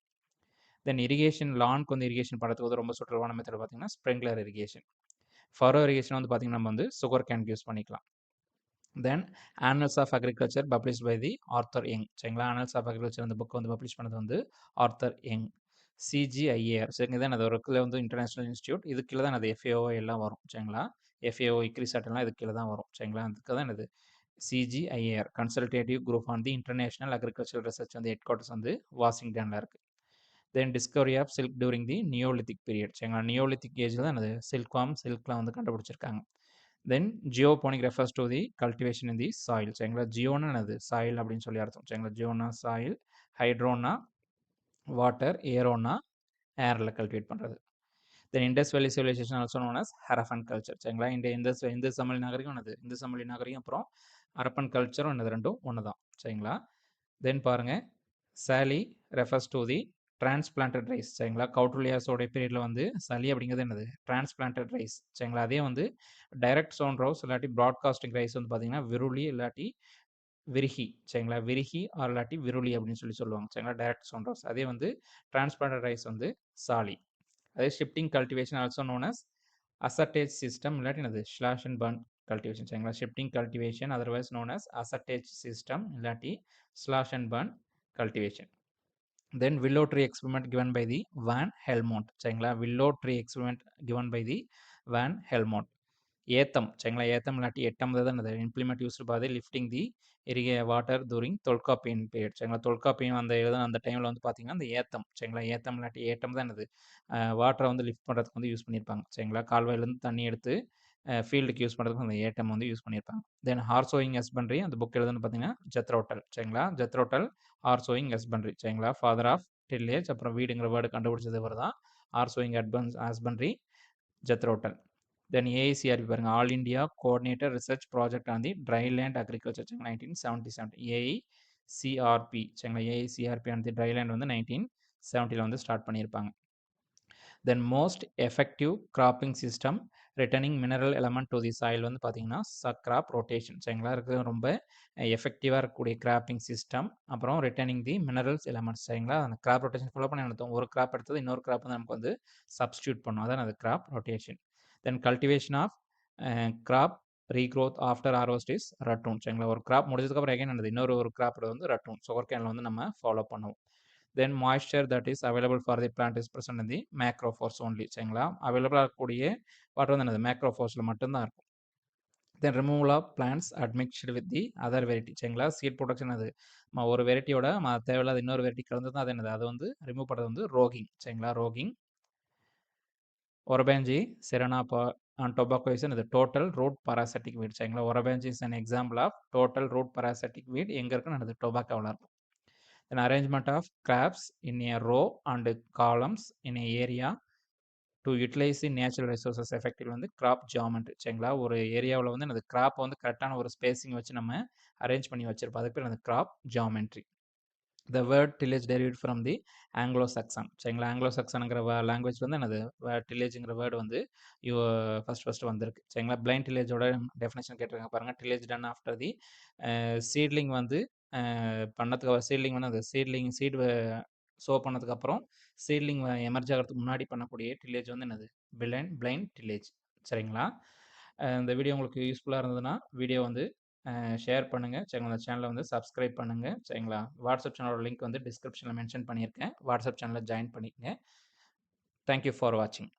தென் இரிகேஷன், லான்க்கு வந்து இரிகேஷன் பண்ணுறதுக்கு வந்து ரொம்ப சுற்றுலாவான மெத்தட் பார்த்தீங்கன்னா ஸ்ப்ரிங்க்லர் இரிகேஷன். ஃபரோ இரிகேஷன் வந்து பார்த்தீங்கன்னா நம்ம வந்து சுகர் கேனுக்கு யூஸ் பண்ணிக்கலாம். Then annals of agriculture published by the Arthur Young சரிங்களா. ஆனல்ஸ் ஆஃப் அக்ரிகல்ச்சர் அந்த புக் வந்து பப்ளிஷ் பண்ணது வந்து ஆர்த்தர் யங். CGIAR சரிங்க தான், அது ஒரு கீழே வந்து இன்டர்நேஷனல் இன்ஸ்டியூட், இது கீழே தான் அது FAO எல்லாம் வரும் சரிங்களா. FAO, ICRISAT எல்லாம் இது கீழே தான் வரும் சரிங்களா. அதுக்கு தான் இது CGIAR consultative group on the international agriculture research வந்து ஹெட் குவார்ட்டர்ஸ் வந்து வாஷிங்டனில் இருக்குது. Then discovery of silk during the neolithic period சரிங்களா. நியோலித்திக் ஏஜில் தான் அது சில்க்லாம் வந்து கண்டுபிடிச்சிருக்காங்க. Then geoponic refers to the cultivation in the soil சரிங்களா. ஜியோன்னு என்னது சாயில் அப்படின்னு சொல்லி அர்த்தம் சரிங்களா. ஜியோனா சாயில், ஹைட்ரோனா வாட்டர், ஏரோனா ஏரில் கல்டிவேட் பண்ணுறது. Then Indus valley civilisation also known as Harappan culture சரிங்களா. இந்த சமவெளி நாகரிகம் என்னது, இந்த சமவெளி நாகரிகம் அப்புறம் ஹரப்பன் கல்ச்சரும் என்னது ரெண்டும் ஒன்று தான் சரிங்களா. தென் பாருங்கள், sali refers to the transplanted rice சரிங்களா. கவுட்ரலியாஸோடைய பீரியடில் வந்து சளி அப்படிங்கிறது என்னது டிரான்ஸ்பிளான்டட் ரைஸ் சரிங்களா. அதே வந்து டைரக்ட் சவுண்ட் ரைஸ் இல்லாட்டி ப்ராட்காஸ்டிங் ரைஸ் வந்து பார்த்தீங்கன்னா விருளி இல்லாட்டி விரிஹி சரிங்களா. விரிஹி ஆர் இல்லாட்டி விருளி அப்படின்னு சொல்லி சொல்லுவாங்க சரிங்களா. Direct sown rice. அதே வந்து டிரான்ஸ்பிளான்டட் ரைஸ் வந்து சாலி. அதே shifting cultivation also known as assartage system இல்லாட்டி என்னது ஸ்லாஷ் அண்ட் பர்ன் கல்டிவேஷன் சரிங்களா. Shifting cultivation otherwise known as assartage system இல்லாட்டி slash and burn cultivation. Then willow tree experiment given by the van Helmont சரிங்களா. Willow tree experiment given by the van Helmont. ஏத்தம் சரிங்களா. ஏத்தம் இல்லாட்டி எட்டம் தான் implement used for the lifting the water touring Tholkappiyan period சரிங்களா. தொல்காப்பியம் அந்த எழுத அந்த டைமில் வந்து பார்த்தீங்கன்னா அந்த ஏத்தம் சரிங்களா. ஏத்தம் இல்லாட்டி ஏட்டம் தான் என்னது வாட்டரை வந்து லிஃப்ட் பண்ணுறதுக்கு வந்து யூஸ் பண்ணியிருப்பாங்க சரிங்களா. கால்வாயிலேருந்து தண்ணி எடுத்து ஃபீல்டுக்கு யூஸ் பண்ணுறதுக்கு அந்த ஏட்டம் வந்து யூஸ் பண்ணியிருப்பாங்க. தென் ஹார்சோயிங் ஹஸ்பண்ட்ரி அந்த புக் எழுதுன்னு பார்த்தீங்கன்னா ஜெத்ரோட்டல் சரிங்களா. ஜெத்ரோட்டல் ஹார்சோயிங் ஹஸ்பண்ட்ரி சரிங்களா. ஃபாதர் ஆஃப் டில்லேஜ் அப்புறம் வீடுங்கிற வேர்டு கண்டுபிடிச்சது இவர் தான். Horse hoeing husbandry Jethro Tull. Then AICRP பாருங்கள், all India coordinator research project on the dry land agriculture 1977. AICRP சரிங்களா. AICRP on the dry land வந்து 1970 வந்து ஸ்டார்ட் பண்ணியிருப்பாங்க. Then most effective cropping system returning mineral element to the soil வந்து பார்த்தீங்கன்னா crop rotation சரிங்களா. இருக்கிறது ரொம்ப எஃபெக்டிவாக இருக்கக்கூடிய கிராப்பிங் சிஸ்டம் அப்புறம் ரிட்டர்னிங் தி மினரல்ஸ் எலமெண்ட்ஸ் சரிங்களா. அந்த கிராப் ரொட்டேஷன் ஃபாலோ பண்ணி நடத்தும். ஒரு கிராப் எடுத்தது இன்னொரு கிராப் வந்து நமக்கு வந்து சப்ஸ்டியூட் பண்ணும், அதான் அது crop rotation. Then cultivation of crop regrowth after harvest is ratoon சரிங்களா. ஒரு கிராப் முடிஞ்சதுக்கப்புறம் எகைன் என்னது இன்னொரு ஒரு கிராப் வந்து ரட்டூன் சுகர் கேனில் வந்து நம்ம ஃபாலோ பண்ணுவோம். Then moisture that is available for the plant is present in the macropores only சரிங்களா. அவைலபிளாக இருக்கக்கூடிய வாட்டர் வந்து என்னது மேக்ரோஃபோர்ஸில் மட்டும்தான் இருக்கும். Then removal of plants admixed with the other variety சரிங்களா. சீட் ப்ரொடக்ஷன் அது ஒரு வெரைட்டியோட தேவையில்லாத இன்னொரு வெரைட்டி கலந்து தான் அது என்னது அது வந்து ரிமூவ் பண்ணுறது வந்து ரோகிங் சரிங்களா. ரோகிங். ஒரபேஞ்சி செரனா and tobacco is the total root parasitic weed சரிங்களா. ஒரபேஞ்சி is an example of total root parasitic weed எங்கே இருக்குன்னு அது டொபாக்கோவில் இருக்கும். Then arrangement of crops in a row and columns in a area to utilize the natural resources effectively வந்து crop geometry சரிங்களா. ஒரு ஏரியாவில் வந்து அந்த கிராப்பை வந்து கரெக்டான ஒரு ஸ்பேசிங் வச்சு நம்ம அரேஞ்ச் பண்ணி வச்சிருப்போம், அதுக்கு பேர் அந்த crop geometry. The word tillage derived from the Anglo Saxon. சரிங்களா? ஆங்கிலோ சக்சனுங்கிற லாங்குவேஜ்ல வந்து என்னது டில்லேஜ்ங்கிற வேர்டு வந்து ஃபர்ஸ்ட் வந்திருக்கு. சரிங்களா? பிளைண்ட் டில்லேஜோட டெஃபினேஷன் கேட்டிருக்காங்க பாருங்க. Tillage done after the seedling வந்து பண்ணதுக்கு சீட்லிங் வந்து அது சீட் சோ பண்ணதுக்கப்புறம் சீட்லிங் எமர்ஜ் ஆகிறதுக்கு முன்னாடி பண்ணக்கூடிய டில்லேஜ் வந்து என்னது பிளைண்ட் டில்லேஜ். சரிங்களா? இந்த வீடியோ உங்களுக்கு யூஸ்ஃபுல்லாக இருந்ததுன்னா வீடியோ வந்து ஷேர் பண்ணுங்கள். சரிங்களா? அந்த சேனலை வந்து சப்ஸ்கிரைப் பண்ணுங்கள். சரிங்களா? வாட்ஸ்அப் சேனலோட லிங்க் வந்து டிஸ்கிரிப்ஷனில் மென்ஷன் பண்ணியிருக்கேன். வாட்ஸ்அப் சேனலில் ஜாயின் பண்ணிக்கங்க. தேங்க்யூ ஃபார் வாட்சிங்.